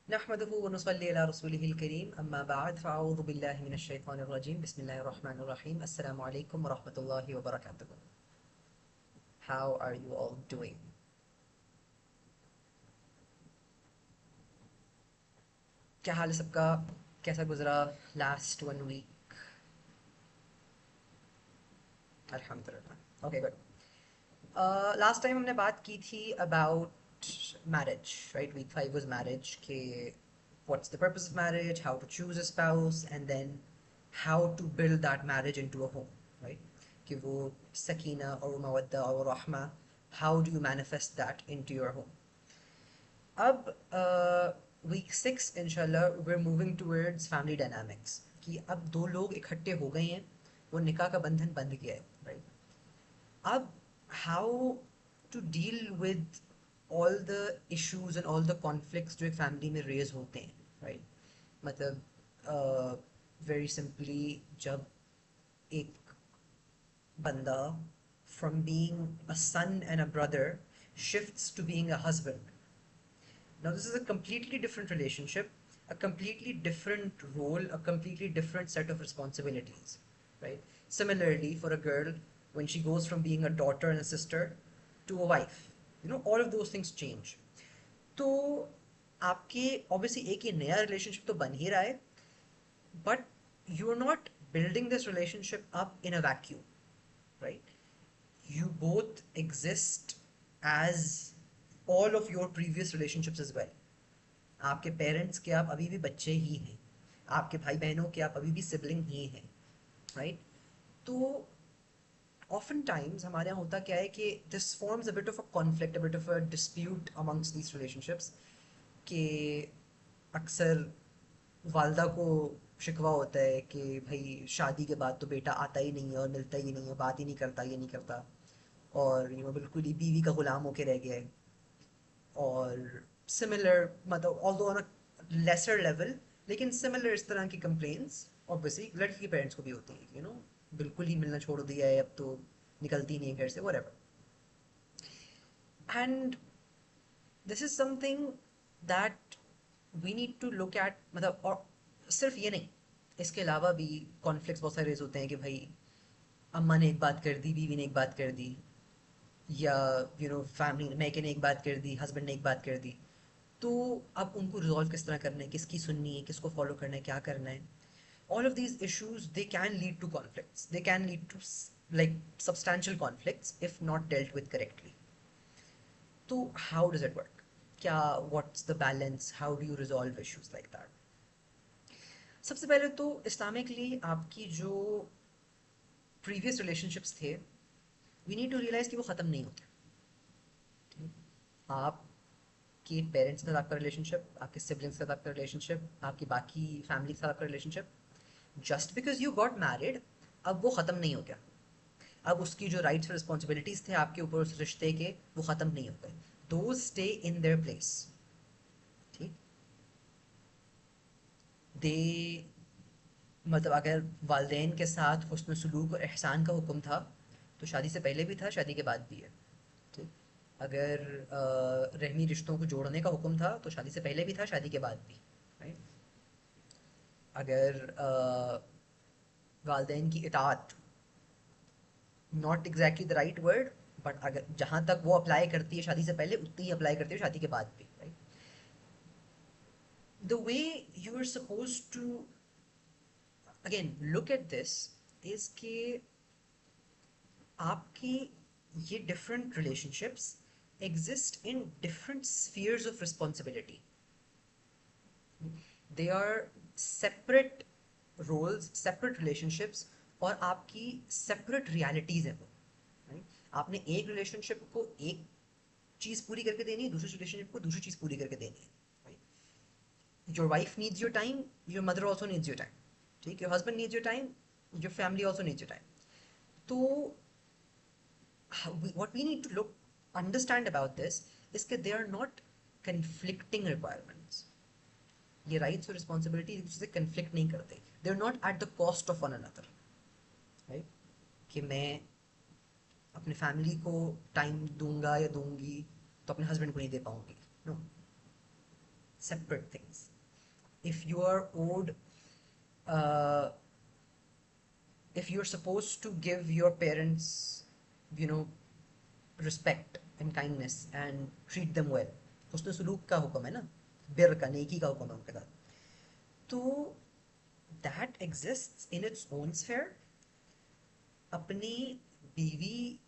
नहमदुहु व नुसल्ली अला रसूलिहिल करीम अम्मा बाद फ़अऊज़ु बिल्लाहि मिनश शैतानिर रजीम बिस्मिल्लाहिर रहमानिर रहीम अस्सलामु अलैकुम व रहमतुल्लाहि व बरकातुहू। How are you all doing? क्या हाल है सबका? कैसा गुजरा लास्ट 1 वीक? अल्हम्दुलिल्लाह। Okay good. लास्ट टाइम हमने बात की थी about marriage, right? Week 5 was marriage के what's the purpose of marriage, how to choose a spouse and then how to build that marriage into a home, right? कि वो सकीना और मवद्दा और रहमा, how do you manifest that into your home? अब week 6 इंशाल्लाह we are moving towards family dynamics, कि अब दो लोग इकट्ठे हो गए हैं, वो निकाह का बंधन बंध गया है, राइट? अब how to deal with all the issues and all the conflicts जो एक फैमिली में रेज होते हैं, राइट? मतलब वेरी सिंपली, जब एक बंदा from being a son and a brother shifts to being a husband. Now, this is a completely different relationship, a completely different role, a completely different set of responsibilities, right? Similarly, for a girl, when she goes from being a daughter and a sister to a wife, all of those things change. तो आपके obviously एक ही नया relationship तो बन ही रहा है, but you're not building this relationship up in a vacuum, right? You both exist as all of your previous relationships as well. आपके parents के आप अभी भी बच्चे ही हैं, आपके भाई बहनों के आप अभी भी सिबलिंग ही हैं, राइट? तो ऑफन टाइम्स हमारे यहाँ होता क्या है कि this forms a bit of a conflict, a bit of a dispute amongst these relationships, कि अक्सर वालदा को शिकवा होता है कि भाई शादी के बाद तो बेटा आता ही नहीं है और मिलता ही नहीं है, बात ही नहीं करता, ये नहीं करता, और बिल्कुल ही बीवी का गुलाम होके रह गया है। और सिमिलर, मतलब although on a lesser level, लेकिन सिमिलर इस तरह की कंप्लेंट्स ऑब्वियसली लड़की के पेरेंट्स को भी होती हैं, बिल्कुल ही मिलना छोड़ दिया है, अब तो निकलती नहीं है घर से, whatever. And this is something that we need to look at, मतलब, और सिर्फ ये नहीं, इसके अलावा भी कॉन्फ्लिक्ट्स बहुत सारे रेज होते हैं कि भाई अम्मा ने एक बात कर दी, बीवी ने एक बात कर दी, या फैमिली मैके ने एक बात कर दी, हस्बैंड ने एक बात कर दी। तो अब उनको रिजॉल्व किस तरह करना है, किसकी सुननी है, किसको फॉलो करना है, क्या करना है? All of these issues they can lead to conflicts, they can lead to like substantial conflicts if not dealt with correctly. तो हाउ डज इट वर्क? क्या, what's the balance? How do you resolve issues like that? सबसे पहले तो Islamically आपकी जो previous relationships थे, we need to realize कि वो ख़त्म नहीं होते। आपके पेरेंट्स के साथ आपका रिलेशनशिप, आपके सिबलिंग्स के साथ आपका रिलेशनशिप, आपकी बाकी फैमिली के साथ आपका relationship, just because you got married, अब वो ख़त्म नहीं हो गया। अब उसकी जो राइट्स और रिस्पॉन्सिबिलिटीज थे आपके ऊपर उस रिश्ते के, वो ख़त्म नहीं हो गए। Those stay in their place, ठीक? दे, मतलब अगर वालदेन के साथ हुस्न सलूक और एहसान का हुक्म था, तो शादी से पहले भी था, शादी के बाद भी है, ठीक? अगर रहमी रिश्तों को जोड़ने का हुक्म था, तो शादी से पहले भी था, शादी के बाद भी, राइट? अगर वालदेन की इताअत, not exactly the right word, but अगर जहाँ तक वो अप्लाई करती है शादी से पहले, उतनी ही अप्लाई करती है शादी के बाद भी, right? The way you are suppose to again look at this is कि आपकी ये different relationships exist in different spheres of responsibility. They are separate roles, separate relationships, और आपकी सेपरेट रियलिटीज है वो, right? आपने एक रिलेशनशिप को एक चीज पूरी करके देनी है, दूसरी रिलेशनशिप को दूसरी चीज पूरी करके देनी है, right? Your wife needs your time, your mother also needs your time, ठीक? Your husband needs your time, your family also needs your time. तो what we need to look understand about this is that they are not conflicting requirements. ये rights और responsibility एक दूसरे से conflict नहीं करते, they are not at the cost of one another, right? कि मैं अपने फैमिली को टाइम दूंगा या दूंगी तो अपने हस्बैंड को नहीं दे पाऊंगी, no. separate things. If you are owed, uh, if you're supposed to give your parents, you know, respect and kindness and treat them well, husn suluk का हुक्म है ना, bir का, नेकी का हुक्म है उनके साथ, तो that exists in its own sphere. अपनी बीवी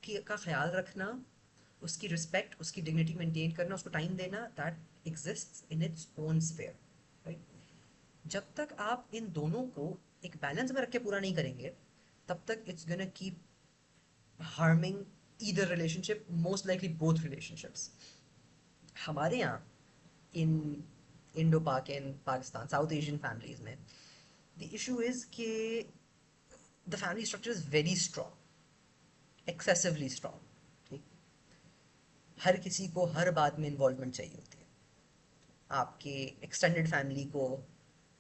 का ख्याल रखना, उसकी रिस्पेक्ट, उसकी डिग्निटी मेंटेन करना, उसको टाइम देना, that exists in its own sphere, right? जब तक आप इन दोनों को एक बैलेंस में रख के पूरा नहीं करेंगे, तब तक it's gonna keep harming either relationship, most likely both relationships. हमारे यहाँ इन इंडो पाक and Pakistan south Asian families में द इशू इज कि the family structure is very strong, excessively strong. ठीक, हर किसी को हर बात में इन्वॉल्वमेंट चाहिए होती है. आपके एक्सटेंडेड फैमिली को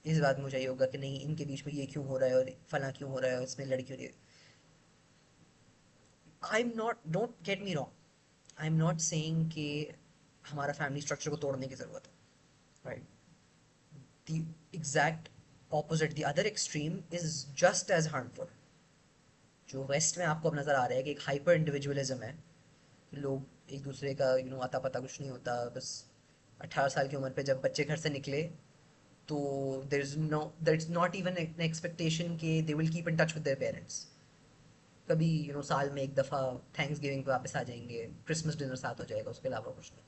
इस बात में चाहिए होगा कि नहीं, इनके बीच में ये क्यों हो रहा है और फला क्यों हो रहा है और इसमें लड़की हो रही है. I am not, don't get me wrong, I am not saying कि हमारा फैमिली स्ट्रक्चर को तोड़ने की ज़रूरत है, right? The exact opposite, the other extreme is just as harmful. जो वेस्ट में आपको अब नज़र आ रहा है कि एक हाइपर इंडिविजुअलिज्म है, लोग एक दूसरे का अता पता कुछ नहीं होता, बस 18 साल की उम्र पे जब बच्चे घर से निकले तो there is not even an expectation कि they will keep in touch with their parents. कभी साल में एक दफ़ा थैंक्स गिविंग पे वापस आ जाएंगे, क्रिसमस डिनर साथ हो जाएगा, उसके अलावा कुछ नहीं.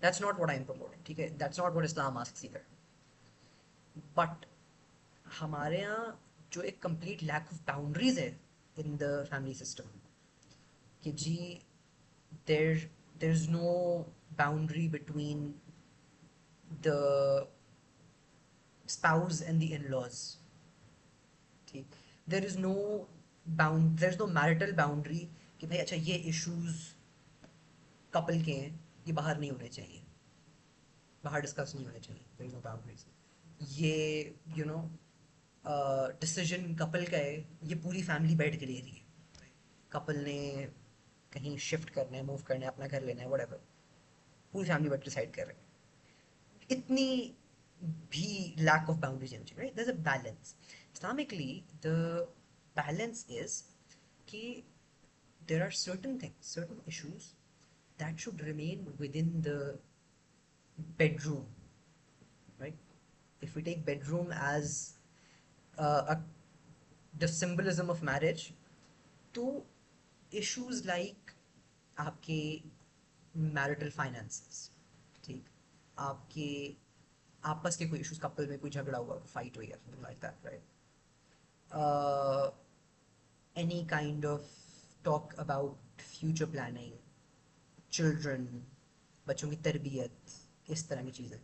That's not what I am promoting, ठीक है? That's not what Islam asks either. But हमारे यहाँ जो एक कंप्लीट लैक ऑफ बाउंड्रीज है इन द फैमिली सिस्टम, कि जी there is no boundary between the spouse and the in-laws. ठीक, there is no marital boundary कि भाई अच्छा ये इश्यूज कपल के हैं, ये बाहर नहीं होने चाहिए, बाहर डिस्कस नहीं होने चाहिए. There is no boundaries. ये डिसीजन कपल का है, ये पूरी फैमिली बैठ के ले रही है. कपल ने कहीं शिफ्ट करना है, मूव करना है, अपना घर लेना है, व्हाटएवर, पूरी फैमिली बैठ डिसाइड कर रहे हैं. इतनी भी lack of boundaries in it, right? There's a balance. Islamically, the balance is कि there are certain things, certain issues that should remain within the bedroom, right? If we take bedroom as the symbolism of marriage, तो issues like आपके marital finances, ठीक, आपके आपस के कोई issues, couple में कोई झगड़ा हुआ, फाइट हुई, something like that, right? Any kind of talk about future planning, children, बच्चों की तरबियत, इस तरह की चीज़ें,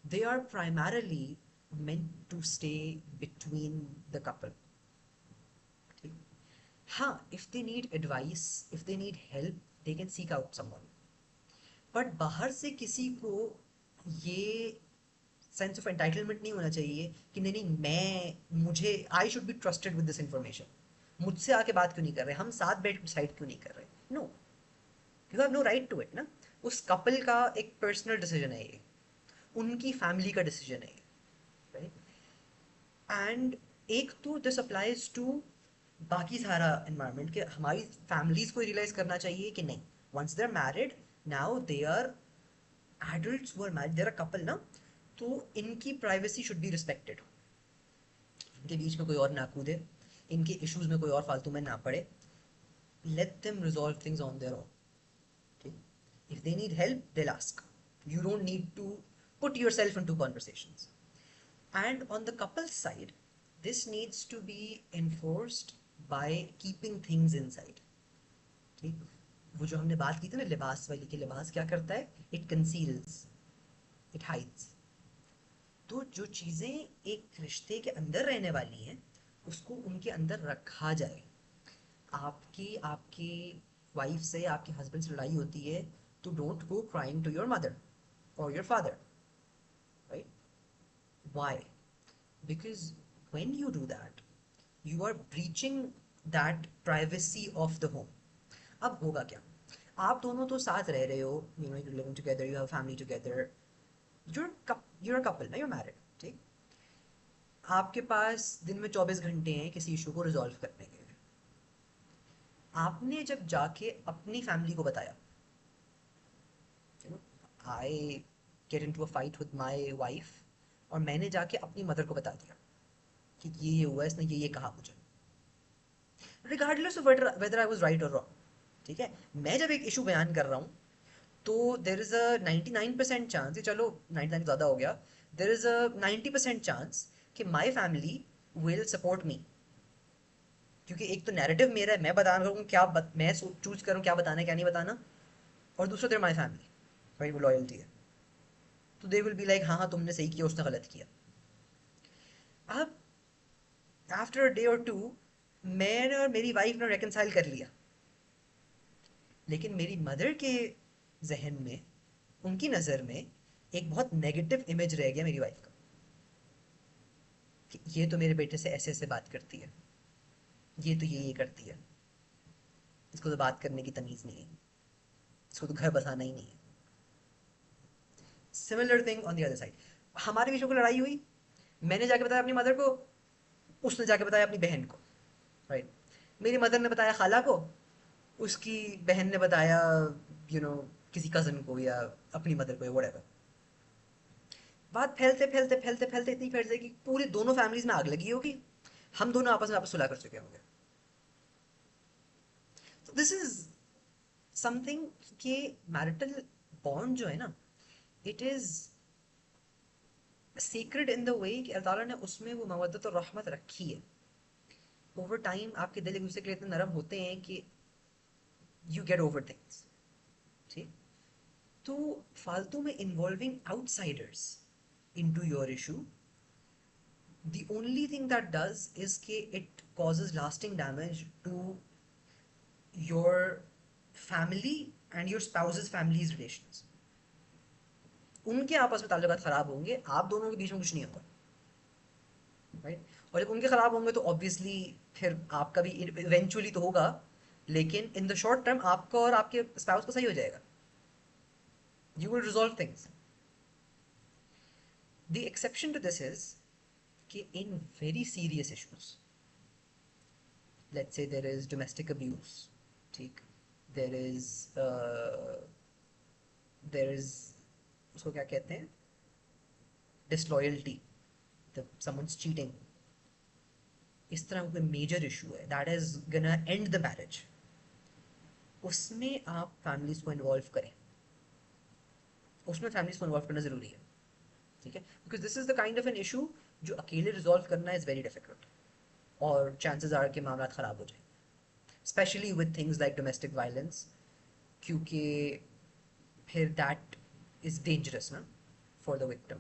दे आर primarily meant to stay between the couple. ठीक, हाँ, if they need advice, if they need help, they can seek out someone. But बाहर से किसी को ये सेंस ऑफ एंटाइटलमेंट नहीं होना चाहिए कि नहीं नहीं, मुझे I should be trusted with this information, मुझसे आके बात क्यों नहीं कर रहे, हम साथ बैठ डिसाइड क्यों नहीं कर रहे. No, you have no right to it ना. उस कपल का एक पर्सनल डिसीजन है ये, उनकी फैमिली का डिसीजन है ये, राइट? एंड एक तो दिस अप्लाइज टू बाकी सारा इन्वायरमेंट, कि हमारी फैमिलीज को रियलाइज करना चाहिए कि नहीं, once they are married, now they are adults who are married, they are a couple ना, तो इनकी प्राइवेसी शुड बी रिस्पेक्टेड. इनके बीच में कोई और ना कूदे, इनके इश्यूज में कोई और फालतू में ना पड़े. Let them resolve things on their own. If they need help, they'll ask. You don't need to put yourself into conversations. And on the couple's side, this needs to be enforced by keeping things inside. ठीक, वो जो हमने बात की थी ना लिबास वाली, कि लिबास क्या करता है, इट कंसील्स, इट हाइड्स. तो जो चीज़ें एक रिश्ते के अंदर रहने वाली हैं, उसको उनके अंदर रखा जाए. आपकी आपकी वाइफ से, आपके हस्बैंड से लड़ाई होती है, तो don't go crying to your mother और your father, right? Why? Because when you do that, you are breaching that privacy of the home. अब होगा क्या, आप दोनों तो साथ रह रहे हो, you know, you living together, you have family together, you're a couple ना, you're married, ठीक? आपके पास दिन में 24 घंटे हैं किसी इशू को रिजॉल्व करने के लिए। आपने जब जाके अपनी फैमिली को बताया, I get into a fight with my wife, और मैंने जाके अपनी मदर को बता दिया कि ये हुआ, इसने ये कहा मुझे, regardless of whether I was right और रॉन्ग, ठीक है? मैं जब एक इशू बयान कर रहा हूँ तो देर इज़ अ 99% चांस, चलो 99 ज़्यादा हो गया, देर इज़ अ 90% चांस कि my family will support me, क्योंकि एक तो नैरेटिव मेरा है, मैं बता रहा हूँ मैं चूज करूँ क्या बताना है क्या नहीं बताना, और दूसरा देर माई फैमिली, भाई वो लॉयल्टी है, तो दे विल बी लाइक हाँ हाँ तुमने सही किया, उसने गलत किया। अब आफ्टर अ डे और टू मैंने और मेरी वाइफ ने रेकनसाइल कर लिया, लेकिन मेरी मदर के जहन में, उनकी नज़र में एक बहुत नेगेटिव इमेज रह गया मेरी वाइफ का, कि ये तो मेरे बेटे से ऐसे ऐसे बात करती है, ये तो ये करती है, इसको तो बात करने की तमीज़ नहीं है, इसको तो घर बसाना ही नहीं है। Similar thing on the other side, हमारे बीच में कोई लड़ाई हुई, मैंने जाके बताया अपनी मदर को, उसने जाके बताया अपनी बहन को, राइट? मेरी मदर ने बताया खाला को, उसकी बहन ने बताया यू नो किसी कज़न को या अपनी मदर को या व्हाटएवर। बात फैलते फैलते फैलते फैलते इतनी फैल जाएगी कि पूरी दोनों फैमिलीज में आग लगी होगी, हम दोनों आपस में आपस सुलह कर चुके होंगे। तो दिस इज समथिंग कि मैरिटल बॉन्ड जो है ना, it is secret in the way कि अल्लाह ताला ने उसमें वो मवद्दत और रहमत रखी है। ओवर टाइम आपके दिल एक दूसरे के लिए इतने नरम होते हैं कि यू गेट ओवर थिंग्स, ठीक? तो फालतू में involving outsiders into your issue, the only thing that does is कि it causes lasting damage to your family and your spouse's family's relations. उनके आपस में ताल्लुकात खराब होंगे, आप दोनों के बीच में कुछ नहीं होगा, राइट? और जब उनके खराब होंगे तो ऑब्वियसली फिर आपका भी इवेंचुअली तो होगा, लेकिन इन द शॉर्ट टर्म आपका और आपके स्पाउस को सही हो जाएगा, you will resolve things. The exception to this is कि in very serious issues, let's say there is domestic abuse, ठीक? there is there is उसको क्या कहते हैं, disloyalty, the someone's cheating, इस तरह कोई मेजर इशू है that is gonna end the marriage, उसमें आप फैमिलीज को इन्वॉल्व करें, उसमें फैमिलीज को इन्वॉल्व करना ज़रूरी है, ठीक है? Because this is the kind of an issue जो अकेले रिजॉल्व करना इज़ वेरी डिफिकल्ट, और चांसेस आर के मामला ख़राब हो जाए, specially with things like domestic violence, क्योंकि फिर दैट इज़ डेंजरस ना फॉर द विक्टिम।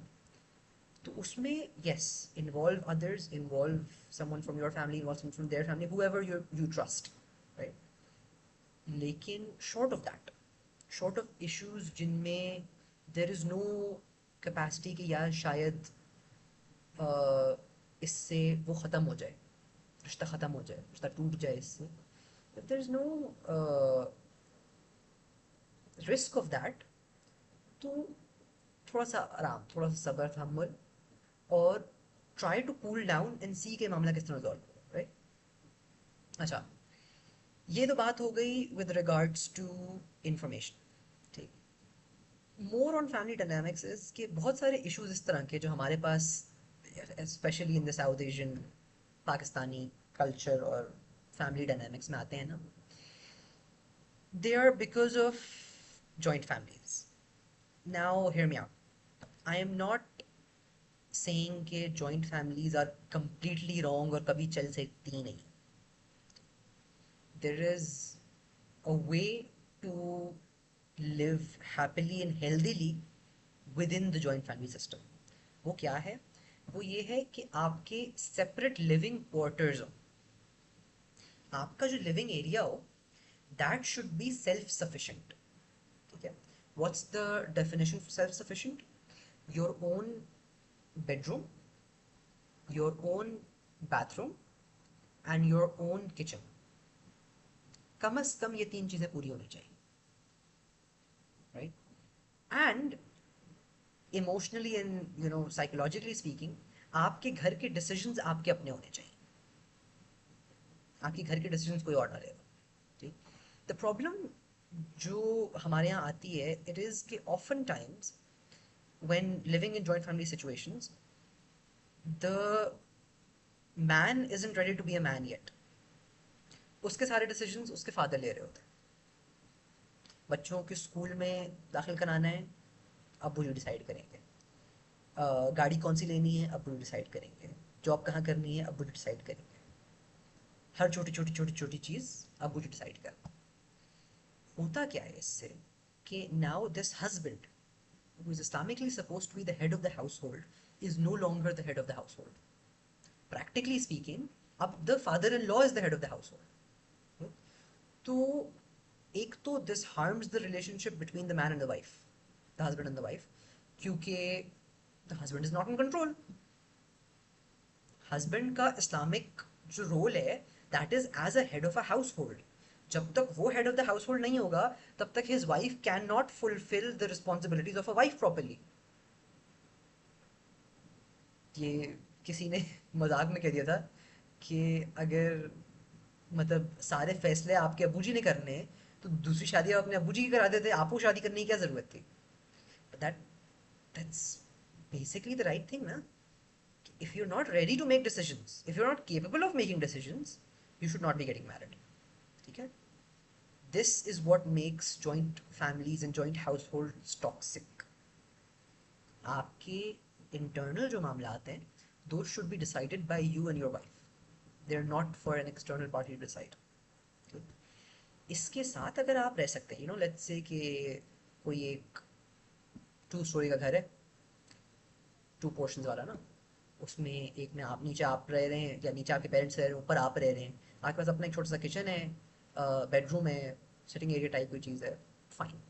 तो उसमें yes, involve others, involve someone from your family, involve someone from their family, whoever you trust, right? लेकिन short of that, short of issues जिनमें there is no capacity कि यार शायद इससे वो ख़त्म हो जाए, रिश्ता ख़त्म हो जाए, रिश्ता टूट जाए इससे, if there is no risk of that, तो थोड़ा सा आराम, थोड़ा सा सब्र, तहम्मुल, और try to cool down and see के मामला किस तरह रिजॉल्व हो, राइट? अच्छा, ये तो बात हो गई विद रिगार्ड्स टू इंफॉर्मेशन, ठीक? More on family dynamics is कि बहुत सारे इश्यूज इस तरह के जो हमारे पास specially in the south Asian Pakistani culture और फैमिली डायनामिक्स में आते हैं ना, they are because of joint families. Now hear me out, I am not saying कि joint families are completely wrong और कभी चल सकती नहीं, there is a way to live happily and healthily within the joint family system. वो क्या है? वो ये है कि आपके separate living quarters हो, आपका जो living area हो that should be self-sufficient, ठीक है? What's the definition for self-sufficient? Your own bedroom, your own bathroom and your own kitchen. कम से कम ये 3 चीज़ें पूरी होनी चाहिए, right? And emotionally and psychologically speaking आपके घर के डिसीजंस आपके अपने होने चाहिए, आपके घर के डिसीजंस कोई और ना लेगा। ठीक। द प्रॉब्लम जो हमारे यहाँ आती है, इट इज़ कि often times when living in joint family situations, the man isn't ready to be a man yet. उसके सारे डिसीजंस उसके फादर ले रहे होते हैं। बच्चों के स्कूल में दाखिल कराना है, अब्बू जी डिसाइड करेंगे। गाड़ी कौन सी लेनी है, अब्बू जी डिसाइड करेंगे। जॉब कहाँ करनी है, अब्बू जी डिसाइड करेंगे। हर छोटी छोटी छोटी छोटी चीज़ अब्बू जी डिसाइड करना। होता क्या है इससे कि now this husband who is Islamically supposed to be the head of the household is no longer the head of the household. Practically speaking, अब the father-in-law is the head of the household. तो एक तो this harms the relationship between the man and the wife, the husband and the wife, क्योंकि the husband is not in control. Husband का Islamic जो role है, that is as a head of a household. जब तक वो head of the household नहीं होगा, तब तक his wife cannot fulfill the responsibilities of a wife properly. ये किसी ने मजाक में कह दिया था कि अगर मतलब सारे फैसले आपके अबू जी ने करने हैं, तो दूसरी शादी आप अपने अबू जी की करा देते, आपको शादी करने की क्या जरूरत थी। That that's basically the right thing ना। If you are not ready to make decisions, if you are not capable of making decisions, you should not be getting married. ठीक है। This is what makes joint families and joint house toxic. आपके internal जो मामला आते हैं, those should be decided by you and your wife. They are not for an external party to decide. इसके साथ अगर आप रह सकते हैं, लेट्स से कि कोई एक 2 स्टोरी का घर है, 2 पोर्शंस वाला ना, उसमें एक में आप नीचे आप रह रहे हैं, या नीचे आपके पेरेंट्स रह रहे हैं, ऊपर आप रह रहे हैं, आपके पास अपना एक छोटा सा किचन है, बेडरूम है, सिटिंग एरिया टाइप कोई चीज़ है, फाइन,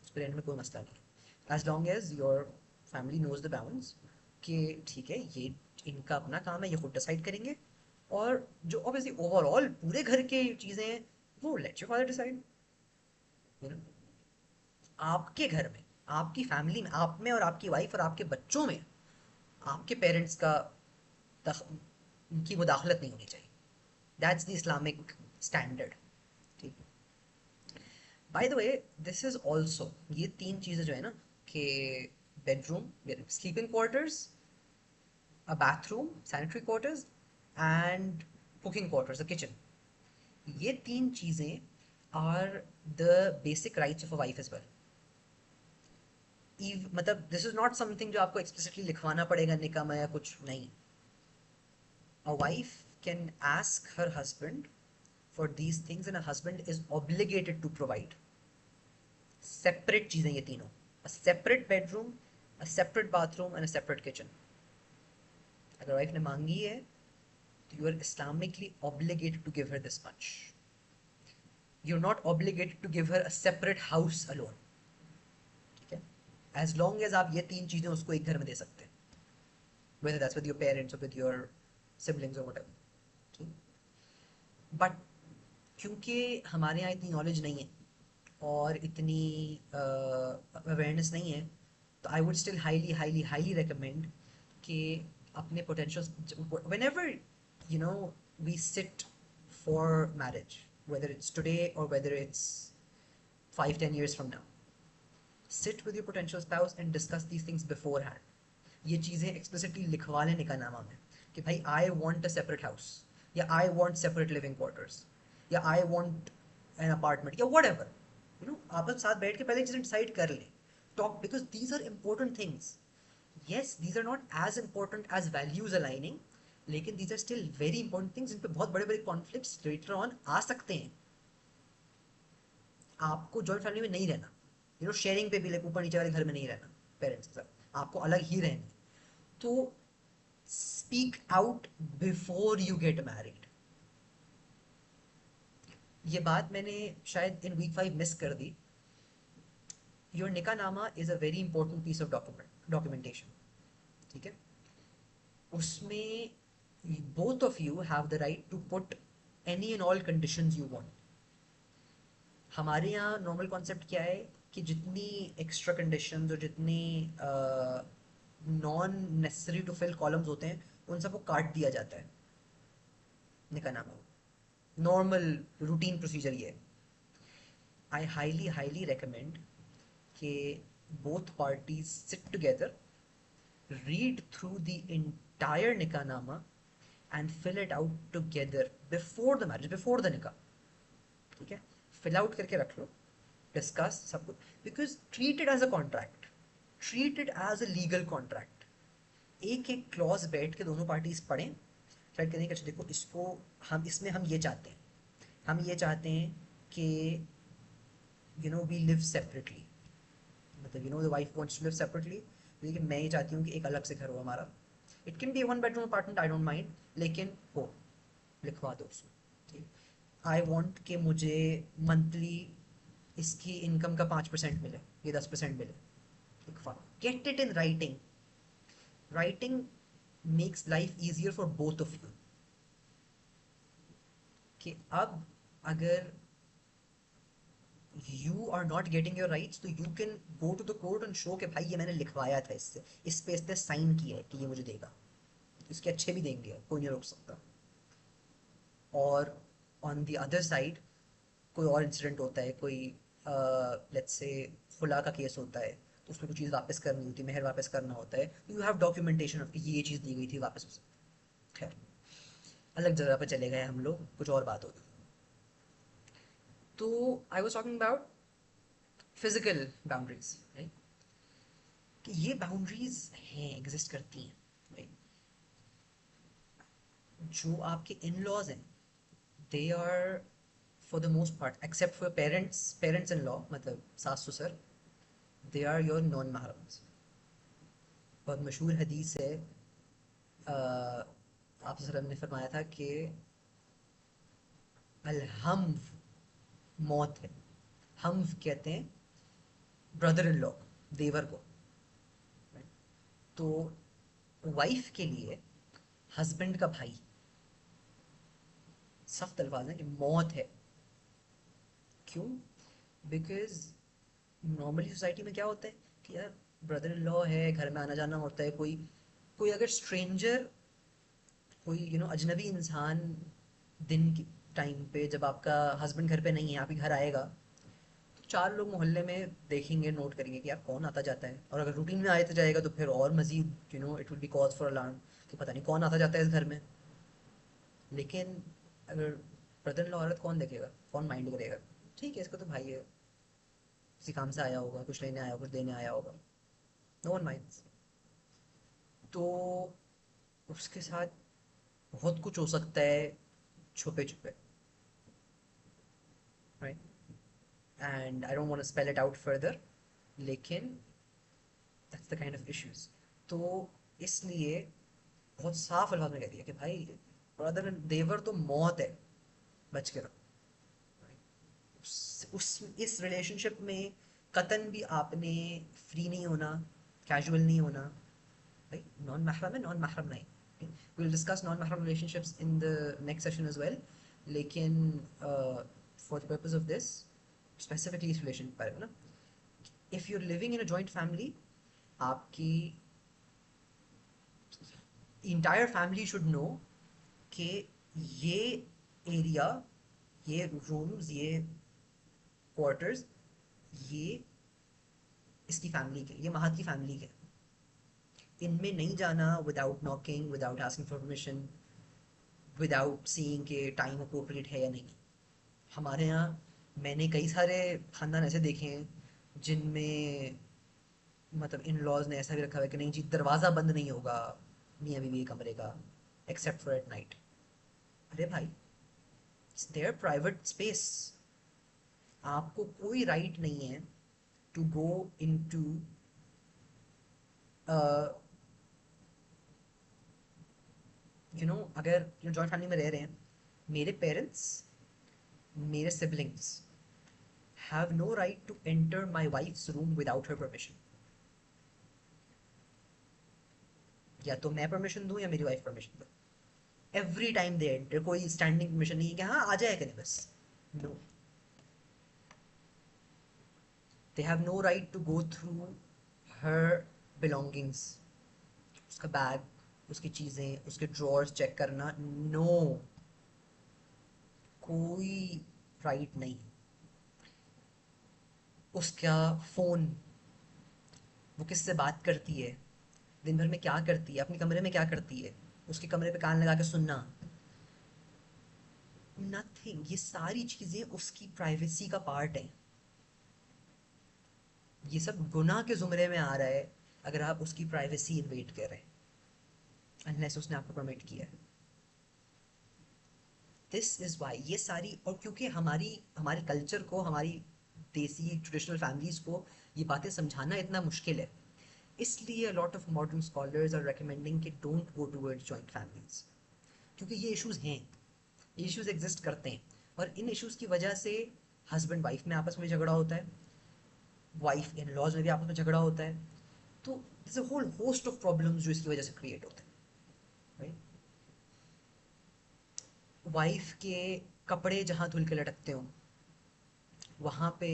उसके रेंट में कोई मसला नहीं है, as long as your family knows the bounds कि ठीक है, ये इनका अपना काम है, ये खुद डिसाइड करेंगे, और जो ऑब्वियसली ओवरऑल पूरे घर के चीज़ें हैं, वो लेट योर फादर डिसाइड। आपके घर में, आपकी फैमिली में, आप में और आपकी वाइफ और आपके बच्चों में आपके पेरेंट्स का की मुदाखलत नहीं होनी चाहिए। That's the Islamic standard. ठीक। By the way, this is also, ये 3 चीज़ें जो है ना, कि bedroom, sleeping quarters, a bathroom, sanitary quarters and cooking quarters, a kitchen. ये 3 चीज़ें are the basic rights of a wife as well. मतलब this is not something जो आपको explicitly लिखवाना पड़ेगा निकाह में या कुछ नहीं. A wife can ask her husband for these things and a husband is obligated to provide. Separate चीज़ें ये तीनों. A separate bedroom, a separate bathroom and a separate kitchen. अगर वाइफ ने मांगी है, तो you are Islamically obligated to give her this much. You're not obligated to give her a separate house alone. ठीक है? As long as आप ये 3 चीज़ें उसको एक घर में दे सकते हैं, whether that's with your parents or with your siblings or whatever. ठीक? But क्योंकि हमारे यहाँ इतनी नॉलेज नहीं है और इतनी अवेयरनेस नहीं है, तो I would still highly highly highly recommend कि अपने potential, whenever we sit for marriage, whether it's today or whether it's 5-10 years from now, sit with your potential spouse and discuss these things beforehand. ये चीज़ें explicitly लिखवा लें निकाहनामा में कि भाई I want a separate house, या I want separate living quarters, या I want an apartment, या whatever. आप साथ बैठ के पहले चीज़ें डिसाइड कर लें. Talk, because these are important things. Yes, these are not as important as values aligning, लेकिन these are still very important things जिन पे बहुत बड़े बड़े conflicts later on आ सकते हैं. आपको जॉइंट फैमिली में नहीं रहना, शेयरिंग पे भी, लाइक ऊपर नीचे वाले घर में नहीं रहना पेरेंट्स के साथ, आपको अलग ही रहना है. तो speak out before you get married. ये बात मैंने शायद इन वीक 5 मिस कर दी. योर निकाहनामा is a very important piece of documentation. ठीक है. उसमें both of you have the right to put any and all conditions you want. हमारे यहाँ नॉर्मल कॉन्सेप्ट क्या है कि जितनी एक्स्ट्रा कंडीशंस और जितनी non necessary to fill columns होते हैं उन सबको काट दिया जाता है निकाहनामा। नॉर्मल रूटीन प्रोसीजर ये है। आई हाईली रेकमेंड कि both parties sit together, read through the entire nikah and fill it out together before the marriage, before the nikah. ठीक है, fill out करके रख लो, discuss सब कुछ, because treat it as a contract, treat it as a legal contract. एक एक clause बैठ के दोनों पार्टीज पढ़ें, ट्राई करें कि अच्छा देखो इसको हम इसमें हम ये चाहते हैं, हम ये चाहते हैं कि वी लिव सेपरेटली, मतलब the wife wants to live separately, लेकिन मैं ये चाहती हूँ कि एक अलग से घर हो हमारा। It can be one bedroom apartment, I don't mind, लेकिन हो, लिखवा दो उसमें। ठीक, आई वॉन्ट कि मुझे मंथली इसकी इनकम का 5% मिले, ये 10% मिले, लिखवा, get it in writing. Writing makes life easier for both of you. कि अब अगर you are not getting your rights तो you can go to the court and show कि भाई ये मैंने लिखवाया था, इससे इस पे इसने साइन किया है कि ये मुझे देगा, इसके अच्छे भी देंगे, कोई नहीं रोक सकता। और ऑन द अदर साइड कोई और इंसिडेंट होता है, कोई लेट्स से खुला का केस होता है, तो उसमें कुछ चीज़ वापस करनी होती है, मेहर वापस करना होता है, यू हैव डॉक्यूमेंटेशन ऑफ ये चीज़ दी गई थी वापस उसे। खैर, अलग जगह पर चले गए हम लोग, कुछ और बात होगी। तो I was talking about physical boundaries, right, कि ये बाउंड्रीज हैं, एग्जिस्ट करती हैं, राइट। जो आपके इन लॉज हैं, they are for the most part except for parents in law, मतलब सास ससुर, दे आर योर नॉन महरम्स। बहुत मशहूर हदीस है, आप वसल्लम ने फरमाया था कि अलहम मौत है। हम कहते हैं ब्रदर इन लॉ, देवर को, right? तो वाइफ के लिए हस्बैंड का भाई, सख्त अल्फाज है कि मौत है। क्यों? बिकॉज नॉर्मली सोसाइटी में क्या होता है कि यार ब्रदर इन लॉ है, घर में आना जाना होता है, कोई कोई अगर स्ट्रेंजर, कोई अजनबी इंसान दिन के टाइम पे जब आपका हस्बैंड घर पे नहीं है, आपके घर आएगा, तो चार लोग मोहल्ले में देखेंगे, नोट करेंगे कि यार कौन आता जाता है, और अगर रूटीन में आए तो जाएगा तो फिर और मजीद it will be cause for alarm कि पता नहीं कौन आता जाता है इस घर में। लेकिन अगर ब्रदर इन लॉ औरत, कौन देखेगा, कौन माइंड करेगा, ठीक है इसका तो भाई है, किसी काम से आया होगा, कुछ लेने आया होगा, कुछ देने आया होगा, नो वन माइंड्स। तो उसके साथ बहुत कुछ हो सकता है छुपे छुपे, right, and I don't want to spell it out further, लेकिन that's the kind of issues. तो इसलिए बहुत साफ अल्फाज में कह दिया कि भाई ब्रदर एंड देवर तो मौत है, बच के रहो। उस इस रिलेशनशिप में कतन भी आपने फ्री नहीं होना, कैजुअल नहीं होना, भाई नॉन महरम है, नॉन महरम नहीं। विल डिस्कस नॉन महरम relationships in the next session as well, लेकिन for the purpose of this specifically इस रिलेशन पर ना, if you are living in a joint family, आपकी इंटायर फैमिली शुड नो कि ये एरिया, ये रूम्स, ये क्वार्टर्स, ये इसकी फैमिली के, ये महत की फैमिली के, इनमें नहीं जाना without knocking, without asking for permission, without seeing के टाइम अप्रोप्रिएट है या नहीं। हमारे यहाँ मैंने कई सारे खानदान ऐसे देखे हैं जिनमें मतलब इन लॉज ने ऐसा भी रखा हुआ है कि नहीं जी दरवाज़ा बंद नहीं होगा मियाँ बीवी के कमरे का, एक्सेप्ट फॉर एट नाइट। अरे भाई, इट्स देयर प्राइवेट स्पेस, आपको कोई राइट नहीं है टू गो इनटू अगर जॉइंट फैमिली में रह रहे हैं, मेरे पेरेंट्स, मेरे siblings have no right to enter my wife's room without her permission. या तो मैं परमिशन दूं या मेरी वाइफ परमिशन दो, एवरी टाइम दे एंटर, कोई स्टैंडिंग परमिशन नहीं है कि हाँ आ जाए करें बस, no. They have no right to go through her belongings, उसका बैग, उसकी चीज़ें, उसके ड्रॉर्स चेक करना, नो, कोई राइट नहीं। उसका फ़ोन, वो किससे बात करती है, दिन भर में क्या करती है, अपने कमरे में क्या करती है, उसके कमरे पे कान लगा के सुनना, नथिंग। ये सारी चीज़ें उसकी प्राइवेसी का पार्ट है। ये सब गुनाह के ज़ुमरे में आ रहा है अगर आप उसकी प्राइवेसी इन्वेट कर रहे हैं, अनलेस उसने आपको परमिट किया है। दिस इज़ वाई ये सारी, और क्योंकि हमारी हमारे कल्चर को, हमारी देसी ट्रेडिशनल फैमिलीज़ को ये बातें समझाना इतना मुश्किल है, इसलिए lot of modern scholars are recommending कि don't go towards joint families, क्योंकि ये इश्यूज हैं, ये इश्यूज एग्जिस्ट करते हैं, और इन इश्यूज की वजह से हस्बैंड वाइफ में आपस में झगड़ा होता है, वाइफ इन लॉज में भी आपस में झगड़ा होता है, तो this a whole host of problems जो इसकी वजह से क्रिएट होते हैं, राइट। वाइफ के कपड़े जहाँ धुल के लटकते हो, वहाँ पे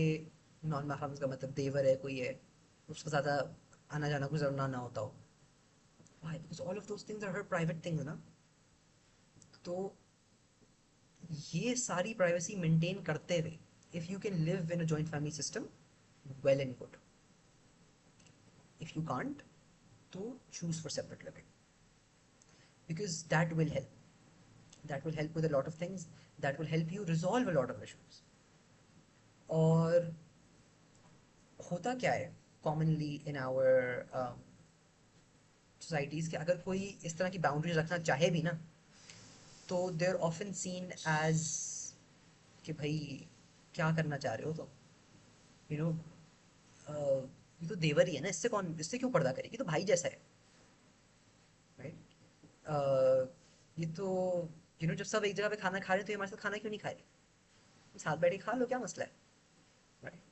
नॉन महरम का मतलब देवर है कोई है, उसका ज़्यादा आना जाना गुजरना ना होता हो, why? Because all of those things are her private things ना। तो ये सारी प्राइवेसी मेंटेन करते हुए, if you can live in a joint family system, well and good. If you can't, तो choose for separate living, because that will help with a lot of things, that will help you resolve a lot of issues. और होता क्या है commonly in our societies, कि अगर कोई इस तरह की बाउंड्रीज रखना चाहे भी ना, तो they are often seen as कि भाई क्या करना चाह रहे हो तुम, यू नो, ये तो देवर ही है ना, इससे कौन, इससे क्यों पर्दा करेगी, तो भाई जैसा है, राइट। ये तो जब सब एक जगह पे खाना खा रहे हैं तो ये हमारे साथ खाना क्यों नहीं खा रहे, साथ बैठ के खा लो, क्या मसला है, राइट।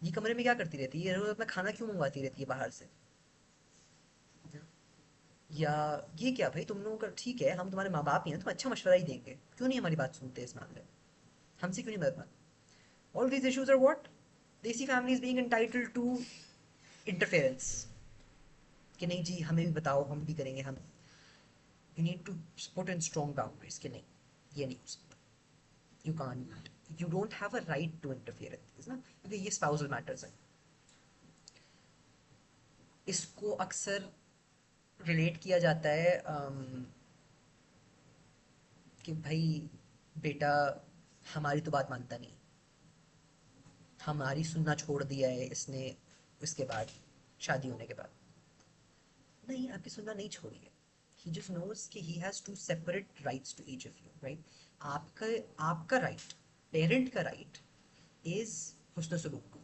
ये कमरे में क्या करती रहती है, ये रोज अपना खाना क्यों मंगवाती रहती है बाहर से, या ये क्या भाई तुम लोगों का, ठीक है हम तुम्हारे माँ बाप ही हैं, तुम अच्छा मशवरा ही देंगे, क्यों नहीं हमारी बात सुनते इस मामले में, हमसे क्यों नहीं मदद मांगते। All these issues are what desi families being entitled to interference, कि नहीं जी हमें भी बताओ, हम भी करेंगे, हम, you need to put in strong boundaries कि नहीं, ये नहीं हो सकता, you can't, you don't have a right to interfere in this ना, क्योंकि ये स्पाउसल मैटर्स हैं। इसको अक्सर रिलेट किया जाता है कि भाई बेटा हमारी तो बात मानता नहीं, हमारी सुनना छोड़ दिया है इसने, इसके बाद, शादी होने के बाद, नहीं आपकी सुनना नहीं छोड़ी है, he just knows कि he has two separate rights to each of you, right। आपका आपका राइट, पेरेंट का राइट इज हुस्न सलूक,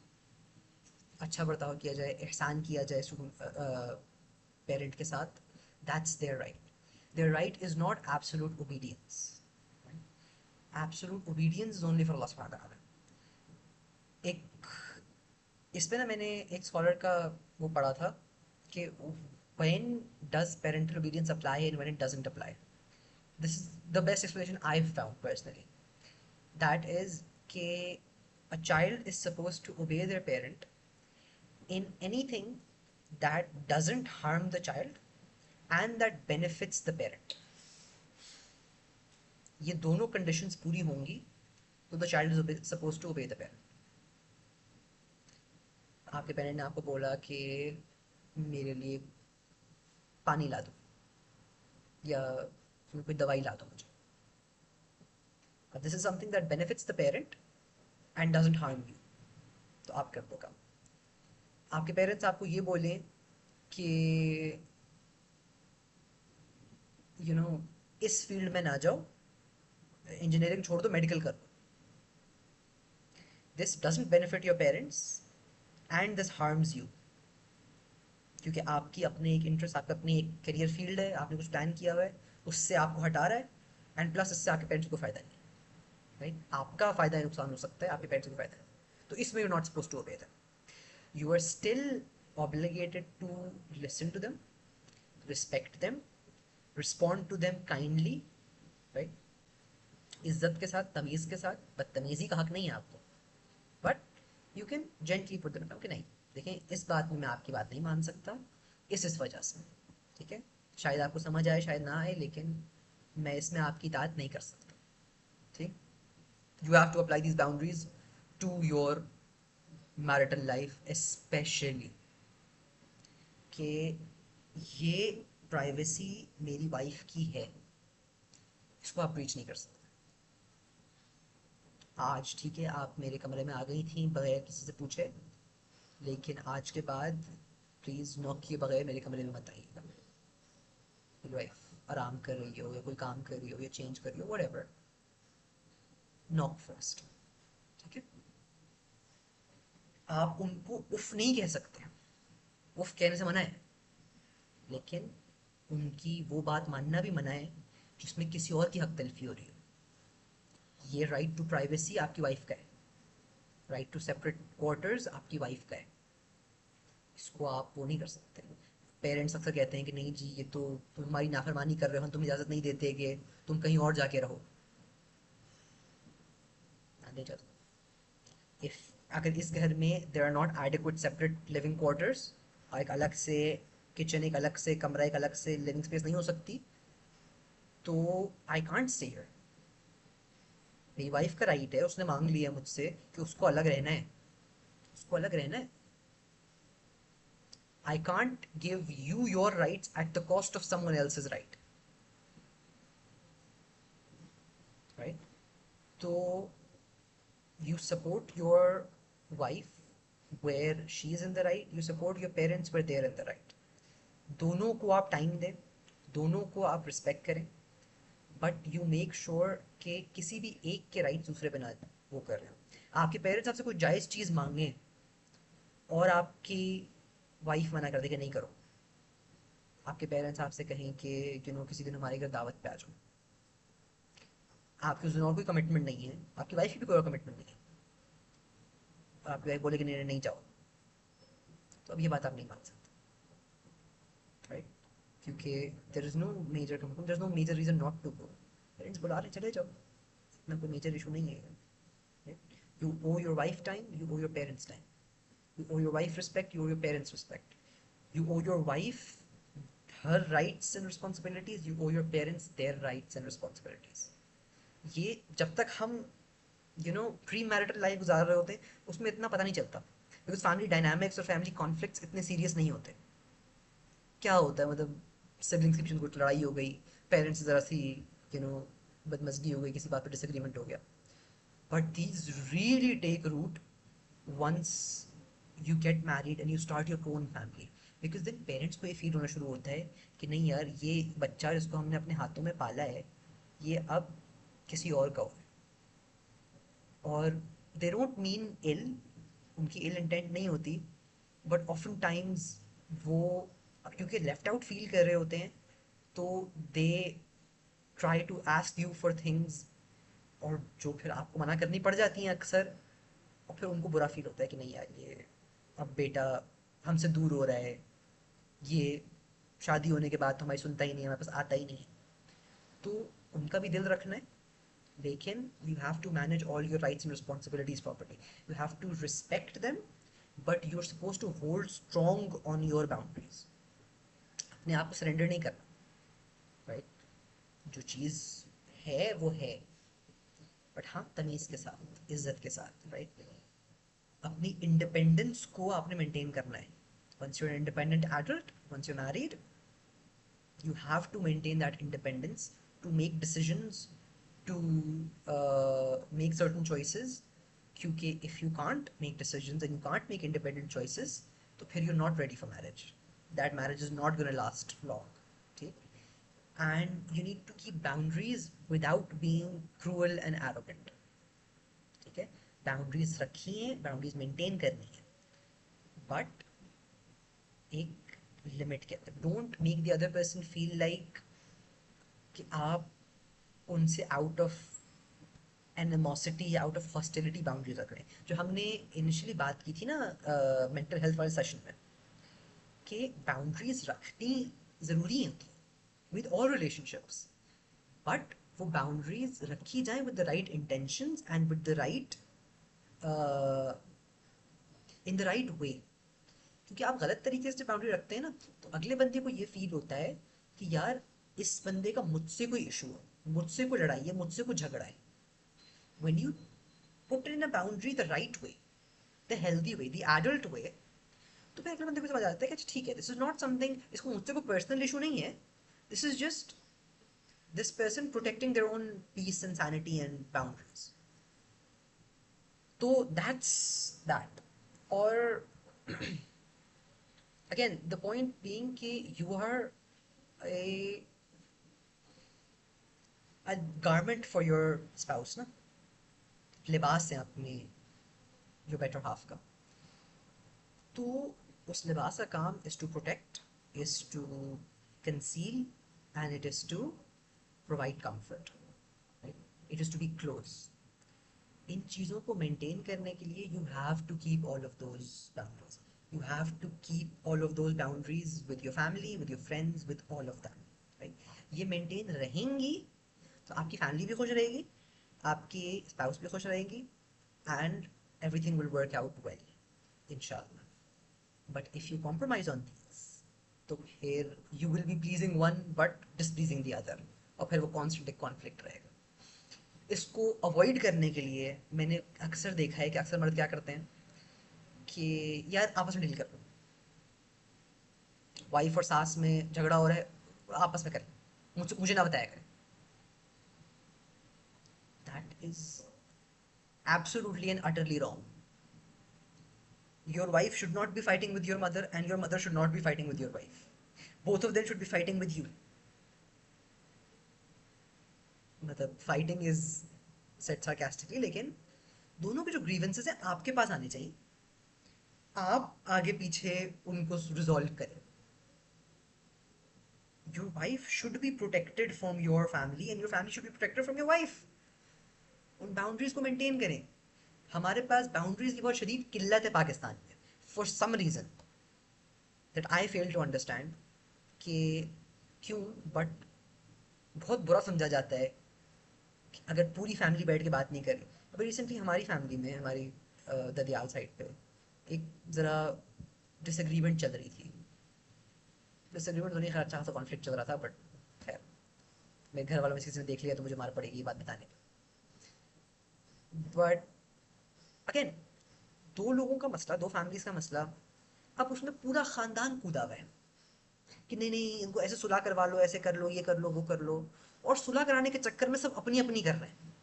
अच्छा बर्ताव किया जाए, एहसान किया जाए पेरेंट के साथ, that's their right. Their right is not absolute obedience, absolute obedience is only for Allah सुब्हानहू व तआला। एक इस पे ना मैंने एक स्कॉलर का वो पढ़ा था कि when does parental obedience apply and when it doesn't apply. This is the best explanation I've found personally. That is कि a child is supposed to obey their parent in anything that doesn't harm the child and that benefits the parent. ये दोनों conditions पूरी होंगी तो the child is supposed to obey the parent. आपके parent ने आपको बोला कि मेरे लिए पानी ला दो, या कोई दवाई ला दो मुझे, this is something that benefits the parent and doesn't harm you, तो आप कर दो काम। आपके पेरेंट्स आपको ये बोलें कि यू नो इस फील्ड में ना जाओ, इंजीनियरिंग छोड़ दो, मेडिकल कर लो, this doesn't benefit your parents and this harms you, क्योंकि आपकी अपने एक इंटरेस्ट, आपका अपनी एक करियर फील्ड है, आपने कुछ प्लान किया हुआ है, उससे आपको हटा रहा है, एंड प्लस इससे आपके पेरेंट्स को फायदा नहीं, राइट। आपका फायदा है, नुकसान हो सकता है, आपके पेरेंट्स को फायदा है, तो इसमें you not suppose to obey them, you are still obligated to listen to them, respect them, respond to them kindly, right, इज्जत के साथ, तमीज़ के साथ, बदतमीज़ी का हक नहीं है आपको, but you can gently put them कि नहीं, देखें इस बात में मैं आपकी बात नहीं मान सकता, इस वजह से, ठीक है, शायद आपको समझ आए शायद ना आए, लेकिन मैं इसमें आपकी इताअत नहीं कर सकता, ठीक। You have to apply these boundaries to your marital life specially, कि ये प्राइवेसी मेरी वाइफ की है, इसको आप ब्रीच नहीं कर सकते। आज ठीक है आप मेरे कमरे में आ गई थी बगैर किसी से पूछे, लेकिन आज के बाद प्लीज़ नॉक किए बगैर मेरे कमरे में मत आइएगा। मेरी वाइफ आराम कर रही हो या कोई काम कर रही हो या चेंज कर रही हो, व्हाटएवर, नॉक फर्स्ट, ठीक है। आप उनको उफ नहीं कह सकते, उफ कहने से मना है, लेकिन उनकी वो बात मानना भी मना है जिसमें किसी और की हक तलफी हो रही हो। ये राइट टू प्राइवेसी आपकी वाइफ का है, राइट टू सेपरेट क्वार्टर्स आपकी वाइफ का है, इसको आप वो नहीं कर सकते। पेरेंट्स अक्सर कहते हैं कि नहीं जी ये तो तुम हमारी नाफरमानी कर रहे हो, तुम इजाज़त नहीं देते कि तुम कहीं और जाके रहो, नहीं जाता। इफ अगर इस घर में there are not adequate separate living quarters, एक अलग से किचन, एक अलग से कमरा, एक अलग से लिविंग स्पेस नहीं हो सकती, तो आई कांट स्टे हियर। मेरी वाइफ का राइट है, उसने मांग लिया मुझसे कि उसको अलग रहना है, उसको अलग रहना है। I can't give you your rights at the cost of someone else's right, right? So you support your wife where she is in the right, you support your parents where they're in the right. दोनों को आप time दें, दोनों को आप respect करें, but you make sure कि किसी भी एक के राइट दूसरे पे ना वो कर रहे हो। आपके पेरेंट्स आपसे कोई जायज़ चीज़ मांगे और आपकी वाइफ मना कर दे कि नहीं करो, आपके पेरेंट्स आपसे कहें कि किसी दिन हमारे घर दावत पे आ जाओ, आपकी उस दिन और कोई कमिटमेंट नहीं है, आपकी वाइफ की भी कोई और कमिटमेंट नहीं है, और आपकी वाइफ बोले कि नहीं नहीं जाओ, तो अब ये बात आप नहीं मान सकते, राइट, क्योंकि there is no major commitment, there is no major reason not to go, parents बुला रहे चले जाओ, इतना कोई मेजर इशू नहीं है। You owe your wife time, you owe your parents time, you owe your wife respect, you owe your parents respect, you owe your wife her rights and responsibilities, you owe your parents their rights and responsibilities। ये जब तक हम pre marital life गुजार रहे होते हैं उसमें इतना पता नहीं चलता, बिकॉज फैमिली डायनामिक्स और फैमिली कॉन्फ्लिक्ट्स इतने सीरियस नहीं होते। क्या होता है मतलब सिबलिंग्स के बीच में कुछ लड़ाई हो गई, पेरेंट्स से ज़रा सी यू नो बदमजगी हो गई, किसी बात पर डिसएग्रीमेंट हो गया, but these really take root once you get married and you start your own family, because then parents को ये फील होना शुरू होता है कि नहीं यार ये बच्चा जिसको हमने अपने हाथों में पाला है ये अब किसी और का हो, और दे डोंट मीन इल, उनकी इल इंटेंट नहीं होती, बट ऑफन टाइम्स वो क्योंकि लेफ्ट आउट फील कर रहे होते हैं, तो they try to ask you for things, और जो फिर आपको मना करनी पड़ जाती हैं अक्सर, और फिर उनको बुरा फील होता है कि नहीं यार ये अब बेटा हमसे दूर हो रहा है, ये शादी होने के बाद तो हमारी सुनता ही नहीं है, हमारे पास आता ही नहीं है, तो उनका भी दिल रखना है, लेकिन you have to manage all your rights and responsibilities properly, you have to respect them, but you're supposed to hold strong on your boundaries, अपने आप को सरेंडर नहीं करना, राइट, जो चीज़ है वो है, बट हाँ तमीज़ के साथ, इज्जत के साथ, राइट, अपनी इंडिपेंडेंस को आपने मेंटेन करना है। Once you're independent adult, once you married, you have to maintain that independence to make decisions, to make certain choices, क्योंकि if you can't make decisions and you can't make independent choices तो फिर you're not ready for marriage, that marriage is not going to last long, ठीक, and you need to keep boundaries without being cruel and arrogant, ठीक है, boundaries रखी हैं, boundaries maintain करनी है, but एक लिमिट के अंदर, don't make the other person feel like कि आप उनसे आउट ऑफ एनिमोसिटी या आउट ऑफ हॉस्टिलिटी बाउंड्री रख रहे हैं, जो हमने इनिशियली बात की थी ना मेंटल हेल्थ वाले सेशन में, कि बाउंड्रीज रखनी ज़रूरी होती है विद ऑल रिलेशनशिप्स, बट वो बाउंड्रीज रखी जाए with the right intentions and with the right in the right वे। क्योंकि आप गलत तरीके से बाउंड्री रखते हैं ना, तो अगले बंदे को ये फील होता है कि यार इस बंदे का मुझसे कोई इशू है, मुझसे कोई लड़ाई है, मुझसे कोई झगड़ा है। When you put in a boundary the right way, the healthy way, the adult way, तो फिर अगले बंदे को समझ आता है कि अच्छा ठीक है, दिस इज नॉट समथिंग, इसको मुझसे कोई पर्सनल इशू नहीं है, this is just this person protecting their own peace and sanity and boundaries. So that's that. Or again, the point being कि you are a a garment for your spouse ना, लिबास है अपनी जो better half का। तो उस लिबास का काम is to protect, is to conceal, and it is to provide comfort, right? It is to be close. इन चीज़ों को मेंटेन करने के लिए you have to keep all of those boundaries, you have to keep all of those boundaries with your family, with your friends, with all of them, right? ये maintain रहेंगी तो आपकी family भी खुश रहेगी, आपकी स्पाउस भी खुश रहेगी, and everything will work out well इंशाल्लाह। But if you compromise on this, तो फिर you will be pleasing one but displeasing the other, और फिर वो कॉन्स्टेंट एक कॉन्फ्लिक्ट रहेगा। इसको अवॉइड करने के लिए मैंने अक्सर देखा है कि अक्सर मर्द क्या करते हैं कि यार आपस में डील कर लो, वाइफ और सास में झगड़ा हो रहा है, आपस में करें, मुझे मुझे ना बताया करें। That is absolutely and utterly wrong. Your wife should not B fighting with your mother, and your mother should not B fighting with your wife, both of them should be fighting with you. मतलब fighting is set sarcastically, लेकिन दोनों के जो grievances हैं आपके पास आने चाहिए, आप आगे पीछे उनको रिजॉल्व करें। Your wife should be protected from your family, and your family should be protected from your wife. उन बाउंड्रीज को मेंटेन करें। हमारे पास बाउंड्रीज की बहुत शदीद किल्लत है पाकिस्तान में, for some reason that I fail to understand कि क्यों, बट बहुत बुरा समझा जाता है कि अगर पूरी फैमिली बैठ के बात नहीं करी। अभी रिसेंटली हमारी फैमिली में, हमारी ददियाल साइड पे एक ज़रा डिसएग्रीमेंट चल रही थी। डिसएग्रीमेंट तो नहीं, खैर अच्छा सा कॉन्फ्लिक्ट चल रहा था, बट खैर मेरे घर वालों में से किसी ने देख लिया तो मुझे मार पड़ेगी ये बात बताने पे। बट अगेन, दो लोगों का मसला, दो फैमिलीज का मसला, अब उसमें पूरा खानदान कूदा हुआ है कि नहीं नहीं इनको ऐसे सुलह करवा लो, ऐसे कर लो, ये कर लो, वो कर लो, और सुलह कराने के चक्कर में सब अपनी अपनी कर रहे हैं।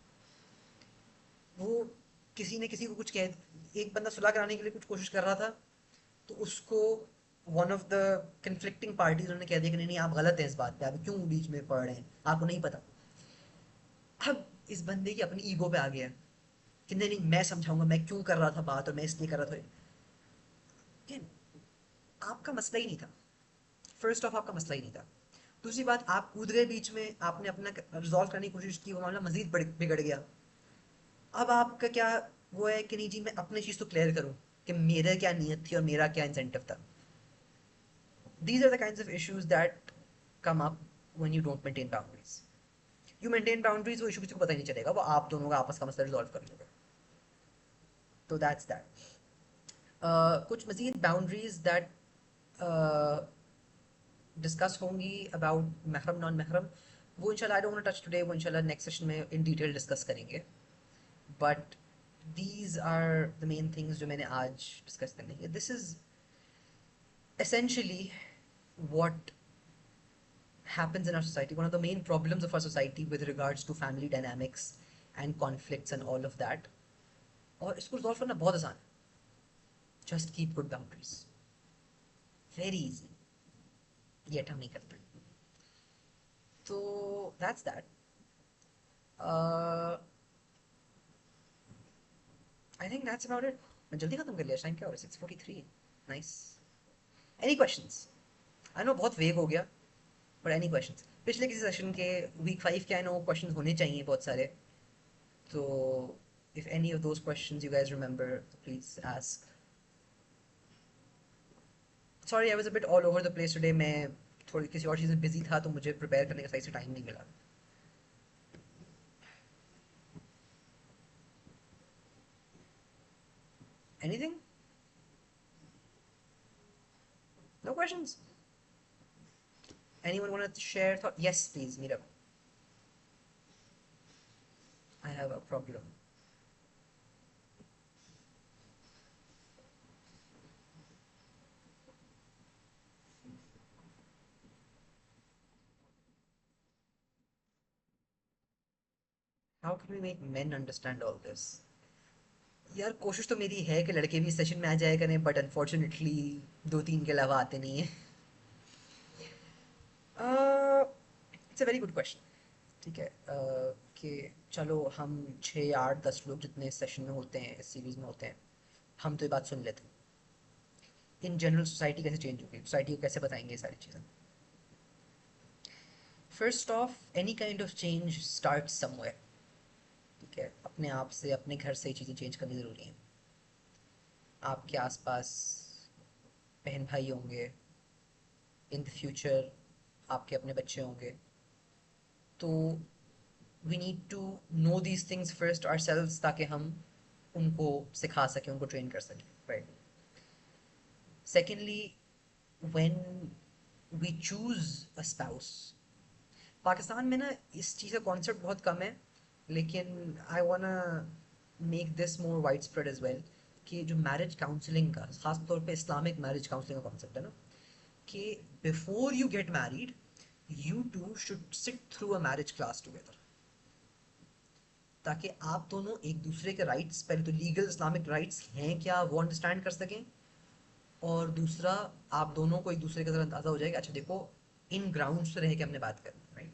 वो किसी ने किसी को कुछ कह, एक बंदा सुलह कराने के लिए कुछ कोशिश कर रहा था, तो उसको one of the conflicting parties ने कह दिया कि नहीं नहीं आप गलत हैं इस बात पे, आप क्यों बीच में पड़ रहे हैं, आपको नहीं पता। अब इस बंदे की अपनी ईगो पे आ गया कि नहीं नहीं मैं समझाऊंगा, मैं क्यों कर रहा था बात, और मैं इसलिए कर रहा था। Again, आपका मसला ही नहीं था। फर्स्ट ऑफ आपका मसला ही नहीं था। दूसरी बात, आप कूद गए बीच में, आपने अपना रिजॉल्व करने की कोशिश की, वो मामला मजीद बिगड़ गया। अब आपका क्या वो है कि नहीं जी मैं अपनी चीज़ तो क्लियर करूं कि मेरा क्या नीयत थी और मेरा क्या इंसेंटिव था। These are the kinds of issues that come up when you don't maintain boundaries. You maintain boundaries, वो इशू किसी को पता ही नहीं चलेगा, वो आप दोनों का आपस का मसला रिजॉल्व कर लोगे। तो दैट्स दैट। कुछ मजीद बाउंड्रीज दैट डिस्कस होंगी अबाउट महरम नॉन महरम, वो इंशाल्लाह I don't want touch today, वो इंशाल्लाह नेक्स्ट सेशन में इन डिटेल डिस्कस करेंगे। But these are the main things जो मैंने आज डिस्कस करने के, this is essentially what happens in our society. One of the main problems of our society with regards to family dynamics and conflicts and all of that. और इसको resolve करना बहुत आसान है, just keep good boundaries, very easy, yet हम नहीं करते। तो that's that. I think that's about it. मैं जल्दी खत्म कर लिया, टाइम क्या हो रहा है, 6:43। Nice. Any questions? I know बहुत वेग हो गया, बट एनी क्वेश्चंस? पिछले किसी सेशन के वीक 5 के आई नो क्वेश्चंस होने चाहिए बहुत सारे, तो if any of those questions you guys remember, please ask. Sorry, I was a bit all over the place today. मैं थोड़ी किसी और चीज़ में बिजी था, तो मुझे प्रिपेयर करने का सही से टाइम नहीं मिला। Anything? No questions? Anyone want to share thought? Yes, please, Meera. I have a problem. How can we make men understand all this? यार कोशिश तो मेरी है कि लड़के भी सेशन में आ जाया करें, बट अनफॉर्चुनेटली दो तीन के अलावा आते नहीं है. It's a very good question. ठीक है, कि चलो हम 6 8 10 लोग जितने सेशन में होते हैं, इस सीरीज में होते हैं, हम तो ये बात सुन लेते हैं. इन जनरल सोसाइटी कैसे चेंज होगी, सोसाइटी को कैसे बताएंगे ये सारी चीज़ें. First of, any kind of change start somewhere. ठीक है, अपने आप से, अपने घर से चीज़ें चेंज करनी ज़रूरी हैं. आपके आसपास बहन भाई होंगे, इन द फ्यूचर आपके अपने बच्चे होंगे, तो we need to know these things first ourselves, ताकि हम उनको सिखा सकें, उनको ट्रेन कर सकें. Right. Secondly, when we choose a spouse, Pakistan में ना इस चीज़ का कॉन्सेप्ट बहुत कम है, लेकिन I wanna make this more wide spread as well, कि जो मैरिज काउंसलिंग का, खास तौर पे इस्लामिक मैरिज काउंसलिंग का कॉन्सेप्ट है ना, कि before you get married you two should sit through a marriage class together, ताकि आप दोनों एक दूसरे के राइट्स, पहले तो लीगल इस्लामिक राइट्स हैं क्या वो अंडरस्टैंड कर सकें, और दूसरा, आप दोनों को एक दूसरे का अंदाजा हो जाएगा, अच्छा देखो इन ग्राउंड्स पे रह के हमने बात करनी. राइट.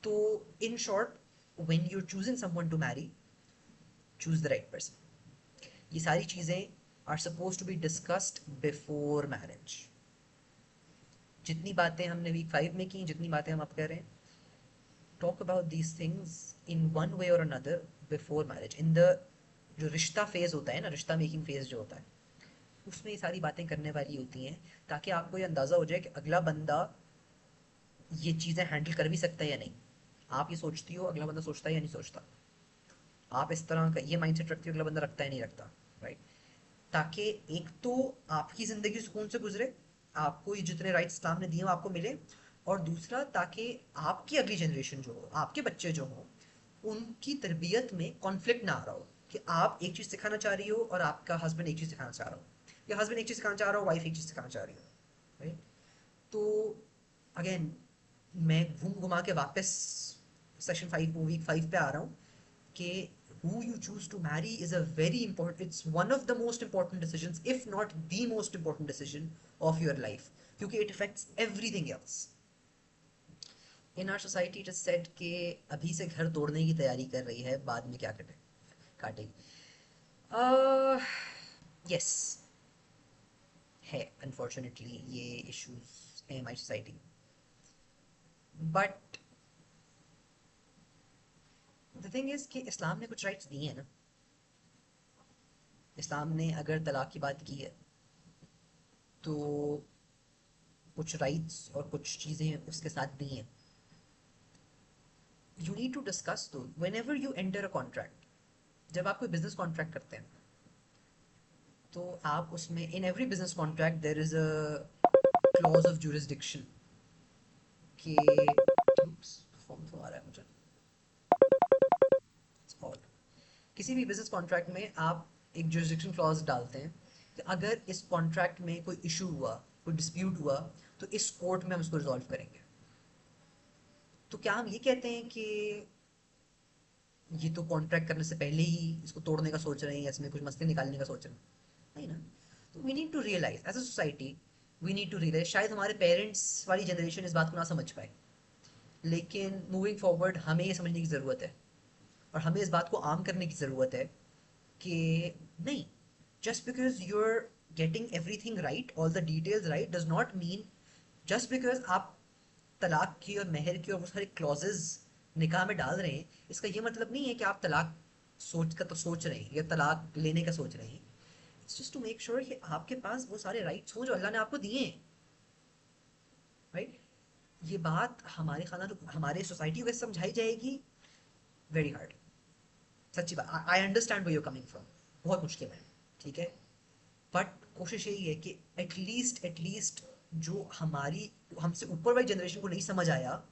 तो in short, when you choosing someone to marry, choose the right person. ये सारी चीज़ें are suppose to be discussed before marriage. जितनी बातें हमने वीक 5 में की, जितनी बातें हम अब कर रहे हैं, talk about these things in one way or another before marriage, in the जो रिश्ता फेज होता है ना, रिश्ता मेकिंग फेज जो होता है, उसमें ये सारी बातें करने वाली होती हैं, ताकि आपको ये अंदाज़ा हो जाए कि अगला बंदा ये चीज़ें हैंडल कर भी सकता है या नहीं. आप ये सोचती हो, अगला बंदा सोचता है या नहीं सोचता. आप इस तरह का ये माइंडसेट रखती हो, अगला बंदा रखता है नहीं रखता. राइट. ताकि एक तो आपकी ज़िंदगी सुकून से गुजरे, आपको ये जितने राइट्स इस्लाम ने दिए हो आपको मिले, और दूसरा ताकि आपकी अगली जनरेशन जो हो, आपके बच्चे जो हों, उनकी तरबियत में कॉन्फ्लिक्ट ना आ रहा हो, कि आप एक चीज़ सिखाना चाह रही हो और आपका हस्बैंड एक चीज़ सिखाना चाह रहा हो, या हस्बैंड एक चीज़ सिखाना चाह रहा हो, वाइफ एक चीज़ सिखाना चाह रही हो. राइट. तो अगेन, मैं घूम घुमा के वापस सेशन 5, वीक 5 पे आ रहा हूँ, कि who you choose to marry is a very important, it's one of the most important decisions, if not the most important decision of your life, क्योंकि it affects everything else. In our society it is said कि अभी से घर तोड़ने की तैयारी कर रही है, बाद में क्या कटे काटेगी. uh, yes, है unfortunately ये issues हैं हमारी सोसाइटी में, बट द थिंग इज कि इस्लाम ने कुछ राइट्स दिए हैं ना. इस्लाम ने अगर तलाक की बात की है, तो कुछ राइट्स और कुछ चीज़ें उसके साथ दी हैं. यू नीड टू डिस्कस दो when ever you enter a contract. जब आप कोई बिजनेस कॉन्ट्रैक्ट करते हैं, तो आप उसमें, in every business contract there is a clause of jurisdiction, कि फोन तो आ रहा है मुझे. और किसी भी बिजनेस कॉन्ट्रैक्ट में आप एक जुरिस्डिक्शन क्लॉज डालते हैं कि अगर इस कॉन्ट्रैक्ट में कोई इशू हुआ, कोई डिस्प्यूट हुआ, तो इस कोर्ट में हम उसको रिजॉल्व करेंगे. तो क्या हम ये कहते हैं कि ये तो कॉन्ट्रैक्ट करने से पहले ही इसको तोड़ने का सोच रहे हैं, या इसमें कुछ मस्ती निकालने का सोच रहे हैं? नहीं ना. तो we need to realize as a society, we need to realize, शायद हमारे पेरेंट्स वाली जनरेशन इस बात को ना समझ पाए, लेकिन मूविंग फॉरवर्ड हमें ये समझने की ज़रूरत है, और हमें इस बात को आम करने की ज़रूरत है, कि नहीं, just because you're getting everything right, all the details right, does not mean, just because आप तलाक की और मेहर की और वो सारे क्लॉजेज निकाह में डाल रहे हैं, इसका ये मतलब नहीं है कि आप तलाक सोच का तो सोच रहे हैं, या तलाक लेने का सोच रहे हैं. It's just to make sure कि आपके पास वो सारे राइट्स हों जो अल्लाह ने आपको दिए हैं. राइट. ये बात हमारे खाना, हमारे सोसाइटी को कैसे समझाई जाएगी, वेरी हार्ड. सच्ची बात, I understand where you coming from, बहुत मुश्किल है. ठीक है, बट कोशिश यही है कि एटलीस्ट जो हमारी हमसे ऊपर वाली जनरेशन को नहीं समझ आया,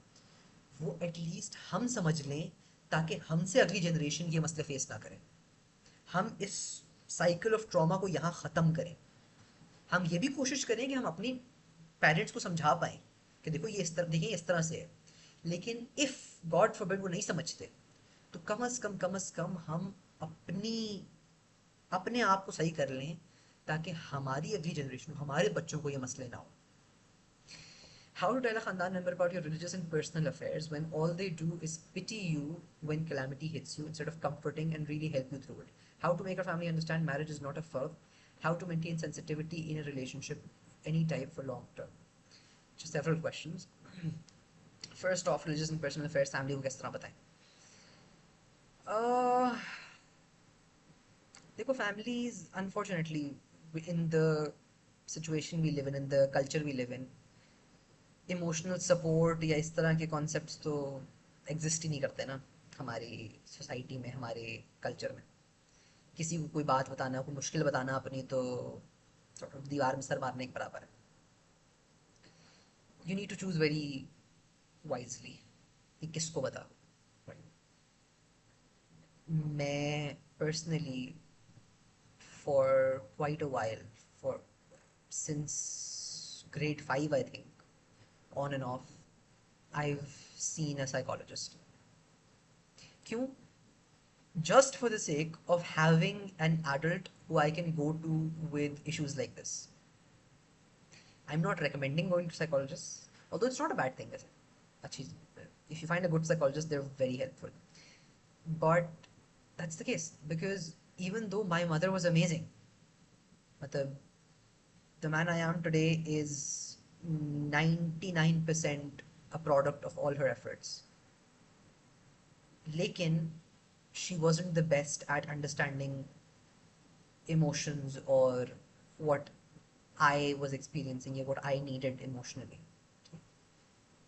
वो एटलीस्ट हम समझ लें, ताकि हमसे अगली जनरेशन ये मसले फेस ना करें। हम इस साइकिल ऑफ ट्रॉमा को यहाँ ख़त्म करें। हम ये भी कोशिश करें कि हम अपनी पेरेंट्स को समझा पाएँ कि देखो ये इस तरह, देखिए इस तरह से है। लेकिन इफ़ गॉड फॉरबिड वो नहीं समझते, तो कम अज़ कम हम अपनी अपने आप को सही कर लें, ताकि हमारी अगली जनरेशन, हमारे बच्चों को ये मसले ना हो। How to tell a Khandan member about your religious and personal affairs when all they do is pity you when calamity hits you instead of comforting and really help you through it. How to make a family understand marriage is not a furth. How to maintain sensitivity in a relationship any type for long term. Just several questions. First off, religious and personal affairs family को किस तरह बताएं? Uh, देखो, families unfortunately in the situation we live in the culture we live in, emotional support या इस तरह के concepts तो एग्जिस्ट ही नहीं करते ना हमारी सोसाइटी में, हमारे कल्चर में। किसी को कोई बात बताना, कोई मुश्किल बताना अपनी, तो sort of दीवार में सर मारने के बराबर है। You need to choose very wisely कि किसको बता। मैं personally for quite a while, for since grade 5 I think, on and off, I've seen a psychologist. क्यों? Just for the sake of having an adult who I can go to with issues like this. I'm not recommending going to psychologists, although it's not a bad thing. If you find a good psychologist, they're very helpful. But that's the case because even though my mother was amazing, the man I am today is 99% a product of all her efforts. Lekin, she wasn't the best at understanding emotions or what I was experiencing या what I needed emotionally.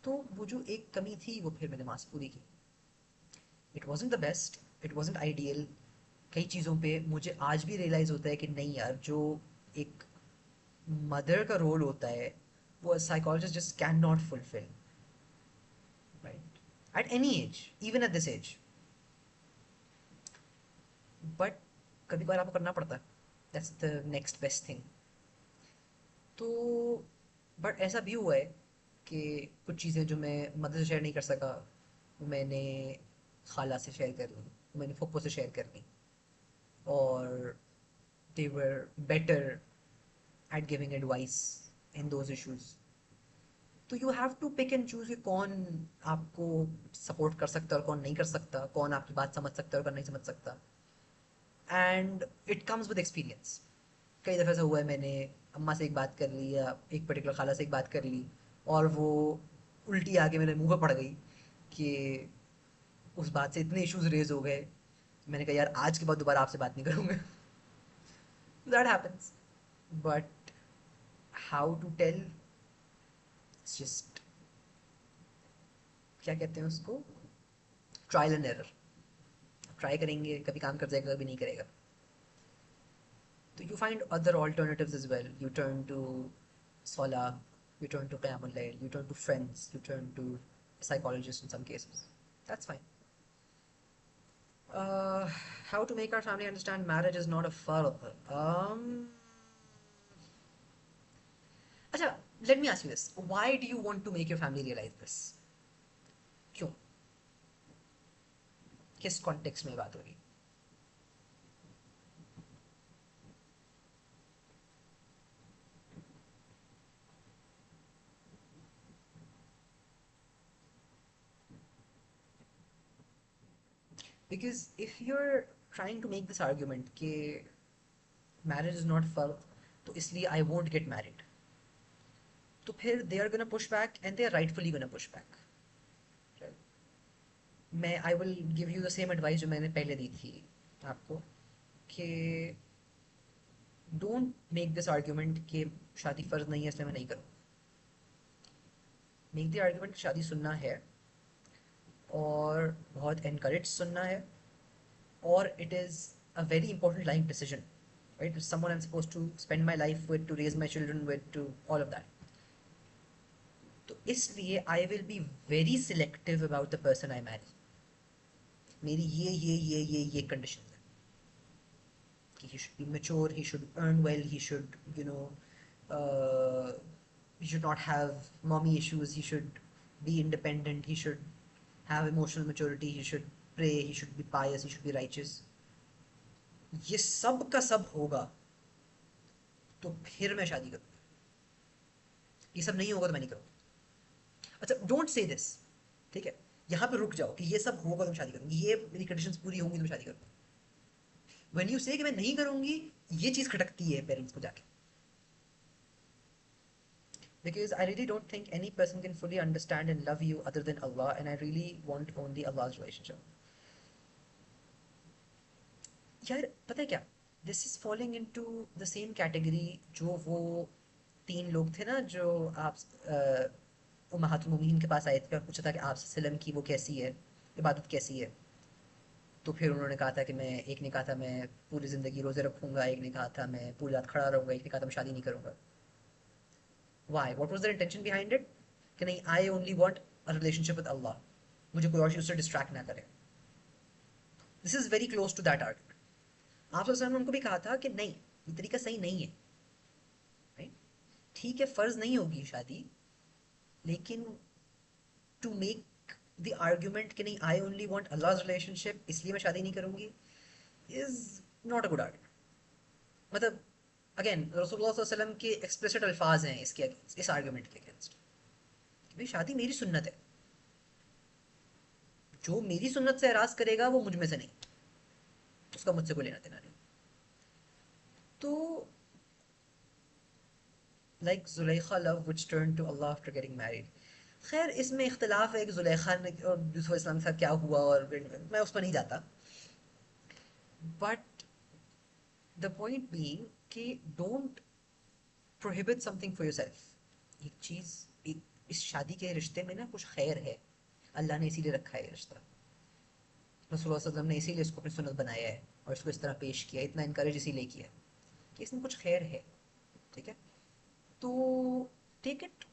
तो वो जो एक कमी थी वो फिर मैंने मास्क पूरी की. It wasn't the best, it wasn't ideal. कई चीज़ों पे मुझे आज भी रियलाइज़ होता है कि नहीं यार, जो एक मदर का रोल होता है वो psychologist just can not fulfil, right, at any age, even at this age. But कभी कभार आपको करना पड़ता है. That's the next best thing. तो बट ऐसा भी हुआ है कि कुछ चीज़ें जो मैं मदर से शेयर नहीं कर सका, मैंने खाला से शेयर कर ली, मैंने फूफो से शेयर कर ली, और they were better at giving advice in those issues. तो you have to pick and choose कि कौन आपको सपोर्ट कर सकता है और कौन नहीं कर सकता, कौन आपकी बात समझ सकता है और कौन नहीं समझ सकता. And it comes with experience. कई दफ़े ऐसा हुआ है, मैंने अम्मा से एक बात कर ली या एक पर्टिकुलर खाला से एक बात कर ली, और वो उल्टी आके मेरे मुंह पे पड़ गई कि उस बात से इतने इश्यूज रेज हो गए. मैंने कहा यार आज के बाद दोबारा आपसे बात नहीं करूँगा. That happens. But how to tell, just क्या कहते हैं उसको, ट्रायल एंड एरर. ट्राई करेंगे, कभी काम कर जाएगा, कभी नहीं करेगा. So you find other alternatives as well. You turn to Sola, you turn to Qiyamul Layl, you turn to friends, you turn to psychologists in some cases. That's fine. Uh, how to make our family understand marriage is not a fard. Acha, let me ask you this. Why do you want to make your family realize this? क्यों? किस context में बात होगी? Because if you're trying to make this argument कि marriage is not फर्ज, तो इसलिए I won't get married, तो फिर they are gonna push back and they are rightfully gonna push back. मैं I will give you the same advice जो मैंने पहले दी थी आपको, कि डोंट मेक दिस आर्ग्यूमेंट कि शादी फ़र्ज नहीं है इसलिए मैं नहीं करूँ. मेक द आर्ग्यूमेंट शादी सुनना है, और बहुत एनकरेज सुनना है, और it is a very important life decision, right? It's someone I'm supposed to spend my life with, to raise my children with, to all of that. इसलिए I will be very selective about the person I marry. मेरी ये condition है कि he should be mature, he should earn well, he should, he should not have mommy issues, he should be independent, he should have emotional maturity, he should pray, he should be pious, he should be righteous. ये सब का सब होगा तो फिर मैं शादी करूंगा. ये सब नहीं होगा तो मैं नहीं करूंगा. अच्छा, डोंट से दिस. ठीक है, यहाँ पे रुक जाओ कि ये सब होगा तो मैं शादी करूंगी, ये मेरी कंडीशंस पूरी होंगी तो मैं शादी करूंगा. व्हेन यू से कि मैं नहीं करूंगी, ये चीज खटकती है पेरेंट्स को जाके. Because I really don't think any person can fully understand and love you other than Allah, and I really want only Allah's relationship. यार पता है क्या, this is following into the same category जो वो तीन लोग थे ना जो आप उम्महातुल मोमिनीन के पास आए थे और पूछा था कि आप सल्लम की वो कैसी है, इबादत कैसी है. तो फिर उन्होंने कहा था कि मैं, एक ने कहा था मैं पूरी ज़िंदगी रोज़े रखूंगा, एक ने कहा था मैं पूरी रात खड़ा रहूंगा, एक ने कहा था मैं शादी नहीं करूंगा. Why, what was the intention behind it? कि नहीं, I only want a relationship with Allah, मुझे कोई और चीज़ उससे डिस्ट्रैक्ट ना करे. This is very close to that argument. आप सल्लल्लाहु अलैहि वसल्लम ने उनको भी कहा था कि नहीं, ये तरीका सही नहीं है. राइट, ठीक है, फ़र्ज नहीं होगी शादी, लेकिन टू मेक द आर्ग्यूमेंट कि नहीं I only want Allah relationship इसलिए मैं शादी नहीं करूंगी, is not a good argument. मतलब अगेन रसूलुल्लाह सल्लल्लाहु अलैहि वसल्लम के एक्सप्लिसिट अल्फाज हैं इसके against, इस आर्ग्यूमेंट के अगेंस्ट. भाई शादी मेरी सुन्नत है, जो मेरी सुन्नत से एराज करेगा वो मुझ में से नहीं, उसका मुझसे कोई लेना देना नहीं. तो like Zulekha love which turn to Allah after getting married. खैर इसमें इख्तलाफ है कि जुलेखा ने और यूसुफ इस्लाम के साथ क्या हुआ, और मैं उस पर नहीं जाता. बट द पॉइंट बीइंग कि don't prohibit something for yourself. एक चीज़, एक इस शादी के रिश्ते में ना कुछ खैर है, अल्लाह ने इसीलिए रखा है ये रिश्ता. रसूलुल्लाह सल्लल्लाहु अलैहि वसल्लम ने इसीलिए इसको अपनी सुन्नत बनाया है और इसको इस तरह पेश किया, इतना इनकरेज इसीलिए किया कि इसमें कुछ खैर है. ठीक है, तो take it.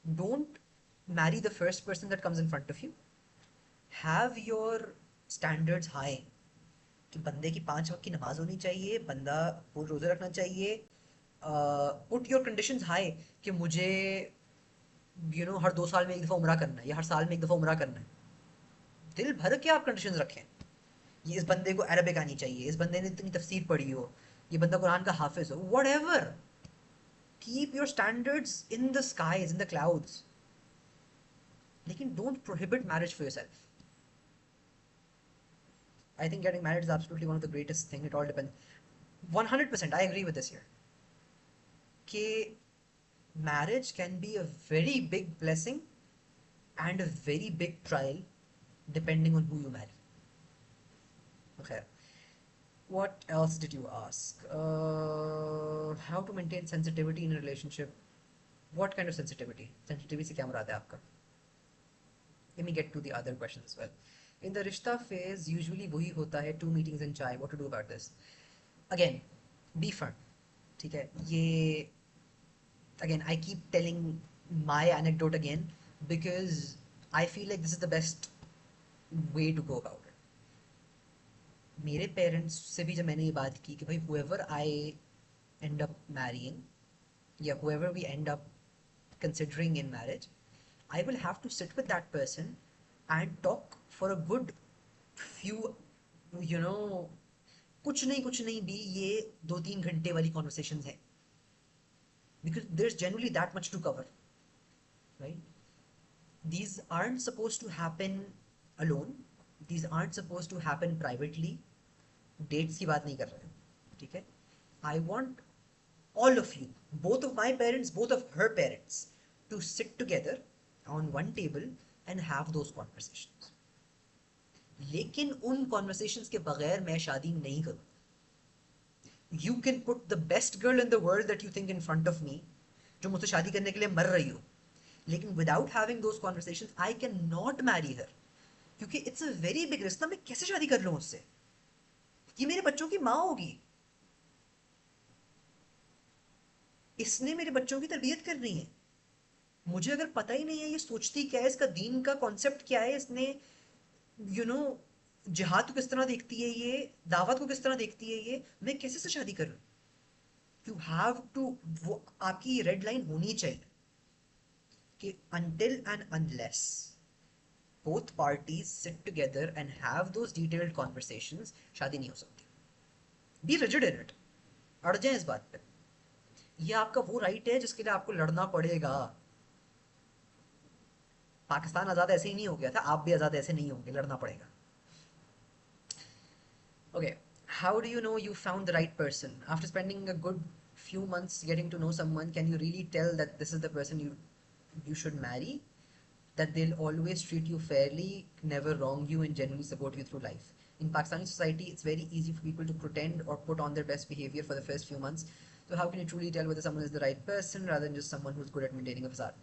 Don't marry the first person that comes in front of you. Have your standards high कि बंदे की 5 वक्त की नमाज होनी चाहिए, बंदा पूरे रोजे रखना चाहिए. पुट योर कंडीशंस हाई कि मुझे हर 2 साल में एक दफ़ा उम्रा करना है या हर साल में एक दफ़ा उम्रा करना है. दिल भर के आप कंडीशंस रखें. ये इस बंदे को अरबिक आनी चाहिए, इस बंदे ने इतनी तफसीर पढ़ी हो, ये बंदा कुरान का हाफिज हो, whatever. Keep your standards in the skies, in the clouds, लेकिन don't prohibit marriage for yourself. I think getting married is absolutely one of the greatest thing. It all depends. 100% I agree with this here. कि marriage can be a very big blessing and a very big trial depending on who you marry. Okay. What else did you ask? How to maintain sensitivity in a relationship? What kind of sensitivity? Sensitivity से क्या मुराद है आपका? Let me get to the other questions as well. In the rishta phase, usually वही होता है 2 meetings and chai. What to do about this? Again, be firm. ठीक है, ये again I keep telling my anecdote again because I feel like this is the best way to go about it. मेरे parents से भी जब मैंने ये बात की कि भाई whoever I end up marrying या whoever we end up considering in marriage, I will have to sit with that person and talk for a good few, you know, कुछ नहीं भी ये 2-3 घंटे वाली कॉन्वर्सेशन है. Because there's generally that much to cover, right? These aren't supposed to happen alone. These aren't supposed to happen privately. Dates की बात नहीं कर रहे, ठीक है? I want all of you, both of my parents, both of her parents, to sit together on one table and have those conversations. लेकिन उन conversations के बगैर मैं शादी नहीं करूँ. You can put the best girl in the world that you think in front of me, जो मुझसे शादी करने के लिए मर रही हो, लेकिन without having those conversations I cannot marry her, क्योंकि it's a very big risk. ना मैं कैसे शादी कर लूँ उससे? ये मेरे बच्चों की माँ होगी, इसने मेरे बच्चों की तरबियत करनी है, मुझे अगर पता ही नहीं है ये सोचती क्या है, इसका दीन का कॉन्सेप्ट क्या है, इसने यू नो जिहाद को किस तरह देखती है, ये दावत को किस तरह देखती है, ये मैं कैसे से शादी करूं? यू हैव टू, वो आपकी रेड लाइन होनी चाहिए कि until and unless both parties sit together and have those detailed conversations, शादी नहीं हो सकती. Be rigid in it. अड़ जाए इस बात पे. ये आपका वो राइट है जिसके लिए आपको लड़ना पड़ेगा. पाकिस्तान आज़ाद ऐसे ही नहीं हो गया था, आप भी आज़ाद ऐसे नहीं होंगे, लड़ना पड़ेगा. Okay, how do you know you found the right person? After spending a good few months getting to know someone, can you really tell that this is the person you should marry? That they'll always treat you fairly, never wrong you, and genuinely support you through life. In Pakistani society, it's very easy for people to pretend or put on their best behavior for the first few months. So how can you truly tell whether someone is the right person rather than just someone who's good at maintaining a facade?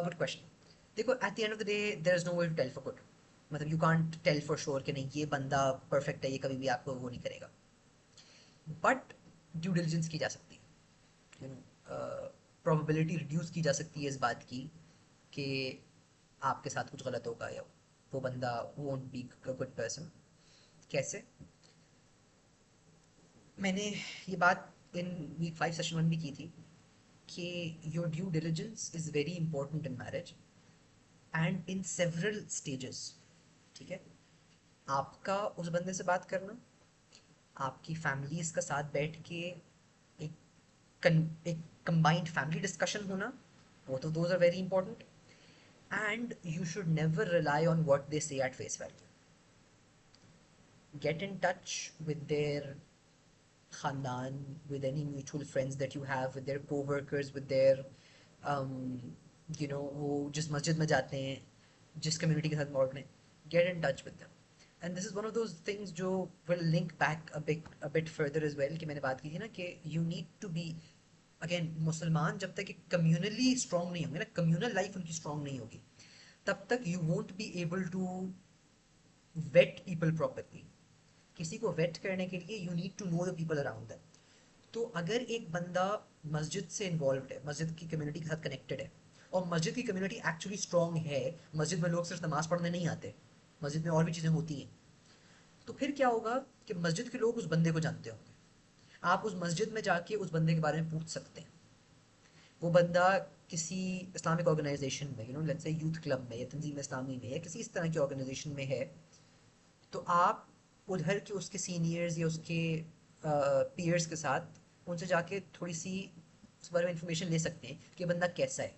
Good question. देखो, at the end of the day, there is no way to tell for good. मतलब you can't tell for sure कि नहीं ये बंदा perfect है, ये कभी भी आपको वो नहीं करेगा. But due diligence की जा सकती है. Probability reduce की जा सकती है इस बात की कि आपके साथ कुछ गलत होगा या वो बंदा won't be a good person. कैसे? मैंने ये बात इन वीक 5 सेशन 1 भी की थी कि your due diligence is very important in marriage and in several stages. ठीक है, आपका उस बंदे से बात करना, आपकी फैमिलीज का साथ बैठ के एक एक कंबाइंड फैमिली डिस्कशन होना, वो तो those are very important. And you should never rely on what they say at face value. Get in touch with their खानदान, with any mutual friends that you have, with their co-workers, with their um, वो जिस मस्जिद में जाते हैं, जिस community के साथ मॉड में, get in touch with them. And this is one of those things जो will link back a bit further as well, कि मैंने बात की थी ना कि you need to be, again, मुसलमान जब तक कम्युनली स्ट्रांग नहीं होंगे ना, कम्युनल लाइफ उनकी स्ट्रांग नहीं होगी, तब तक you won't be able to vet people properly. किसी को वेट करने के लिए you need to know the people around them. तो अगर एक बंदा मस्जिद से इन्वॉल्व है, मस्जिद की कम्युनिटी के साथ कनेक्टेड है, और मस्जिद की कम्युनिटी एक्चुअली स्ट्रांग है, मस्जिद में लोग सिर्फ नमाज पढ़ने नहीं आते, मस्जिद में और भी चीज़ें होती हैं, तो फिर क्या होगा कि मस्जिद के लोग उस बंदे को जानते होंगे. आप उस मस्जिद में जाके उस बंदे के बारे में पूछ सकते हैं. वो बंदा किसी इस्लामिक ऑर्गेनाइजेशन में, लेट्स से यूथ क्लब में या तंजीम इस्लामी में या किसी इस तरह की ऑर्गेनाइजेशन में है, तो आप उधर के उसके सीनियर्स या उसके पीयर्स के साथ उनसे जाके थोड़ी सी उस बारे में इंफॉर्मेशन ले सकते हैं कि बंदा कैसा है,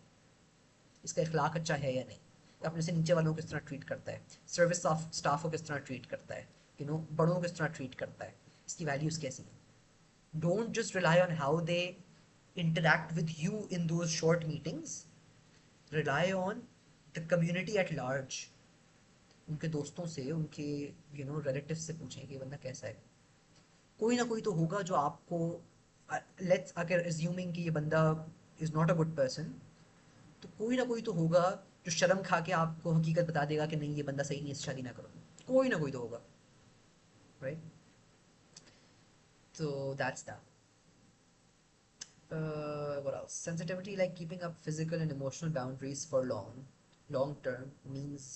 इसका इखलाक अच्छा है या नहीं, अपने से नीचे वालों को किस तरह ट्रीट करता है, सर्विस स्टाफ को किस तरह ट्रीट करता है, बड़ों को किस तरह ट्रीट करता है, इसकी वैल्यूज़ कैसी हैं. Don't just rely on how they interact with you in those short meetings. Rely on the community at large. उनके दोस्तों से, उनके रिलेटिव से पूछें कि बंदा कैसा है. कोई ना कोई तो होगा जो आपको, लेट्स अगर एज्यूमिंग कि ये बंदा is not a good person, तो कोई ना कोई तो होगा जो शर्म खा के आपको हकीकत बता देगा कि नहीं ये बंदा सही नहीं है, शादी ना करो. कोई ना कोई तो होगा, राइट? तो that's that. What else? Sensitivity, like keeping up physical and emotional boundaries for long term, means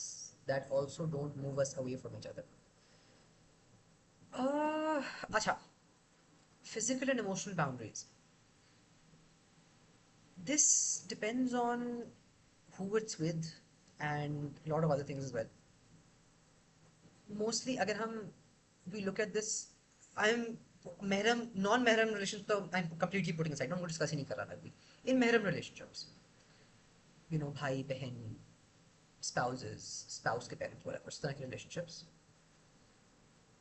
that also don't move us away from each other. Acha, physical and emotional boundaries. This depends on who it's with and a lot of other things as well. Mostly, अगर हम we look at this, I'm महरम non महरम relation तो I am completely putting aside, मैं discuss ही नहीं कर रहा था अभी. इन महरम रिलेशनशिप्स, भाई बहन, स्पाउस के पेरेंट्स, व्हाटएवर, इस तरह के रिलेशनशिप्स,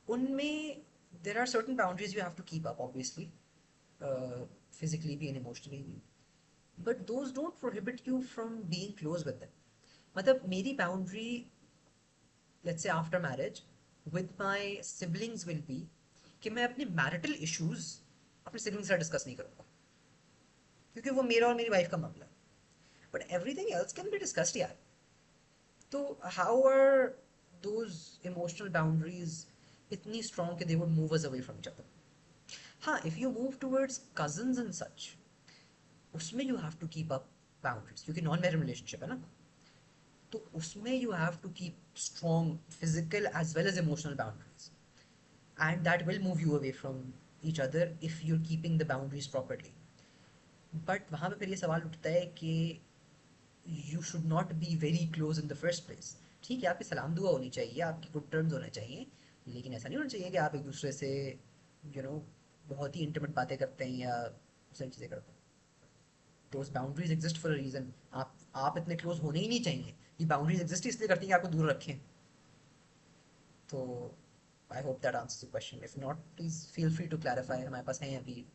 उनमें there are certain boundaries you have to keep up, obviously, physically भी एंड इमोशनली भी, but those don't prohibit you from being close with them. मतलब मेरी boundary, let's say after marriage with my siblings will be कि मैं अपने marital issues अपने siblings से discuss नहीं करूँगा, क्योंकि वो मेरा और मेरी वाइफ का मामला है. But everything else can be discussed यार. तो how are those emotional boundaries इतनी स्ट्रॉन्ग कि they would move us away from each other? हाँ, if you move towards cousins and such, उसमें you have to keep up boundaries, क्योंकि non married relationship है ना, तो उसमें you have to keep strong physical as well as emotional boundaries, and that will move you away from each other if you are keeping the boundaries properly. But वहाँ पे फिर ये सवाल उठता है कि you should not be very close in the first place. ठीक है, आपकी सलाम दुआ होनी चाहिए, आपकी गुड टर्म्स होने चाहिए, लेकिन ऐसा नहीं होना चाहिए कि आप एक दूसरे से यू you नो know, बहुत ही इंटीमेट बातें करते हैं या सारी चीज़ें करते हैं. Those boundaries exist for a reason. आप इतने क्लोज होने ही नहीं चाहिए. ये बाउंड्रीज एग्जिस्ट इसलिए करती हैं कि आपको दूर रखें. तो I hope that answers the question. If not please feel free to clarify. हमारे पास हैं अभी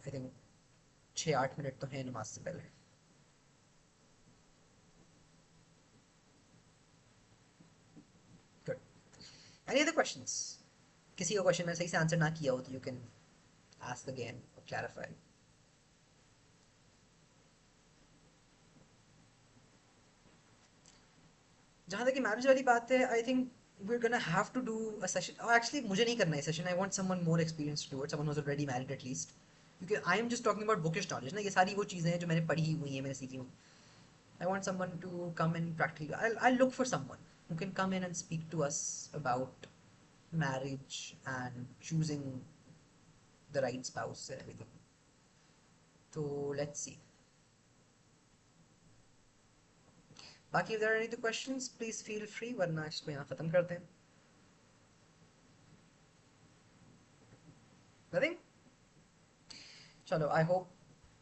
आई थिंक 6-8 मिनट तो हैं नमाज से पहले. गुड. Any other questions? किसी का क्वेश्चन मैंने सही से आंसर ना किया हो तो यू कैन आस्क अगेन और क्लैरिफाई. जहाँ तक कि मैरिज वाली बात है, I think we're gonna have to do a session. Oh, actually, मुझे नहीं करना है session. I want someone more experienced to do it. Someone who's already married at least. क्योंकि I am just talking about bookish knowledge ना. ये सारी वो चीज़ें हैं जो मैंने पढ़ी हुई हैं, मैंने सीखी हुई. I want someone to come in practically. I'll look for someone who can come in and speak to us about marriage and choosing the right spouse and everything. So let's see. बाकी if there are any other questions, please feel free. वरना इसको यहाँ ख़त्म करते हैं. Nothing? Chalo, I hope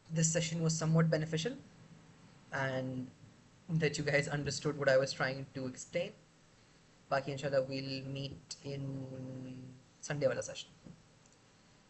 this session was somewhat beneficial and that you guys understood what I was trying to explain. Baki inshallah we'll meet in Sunday wala session.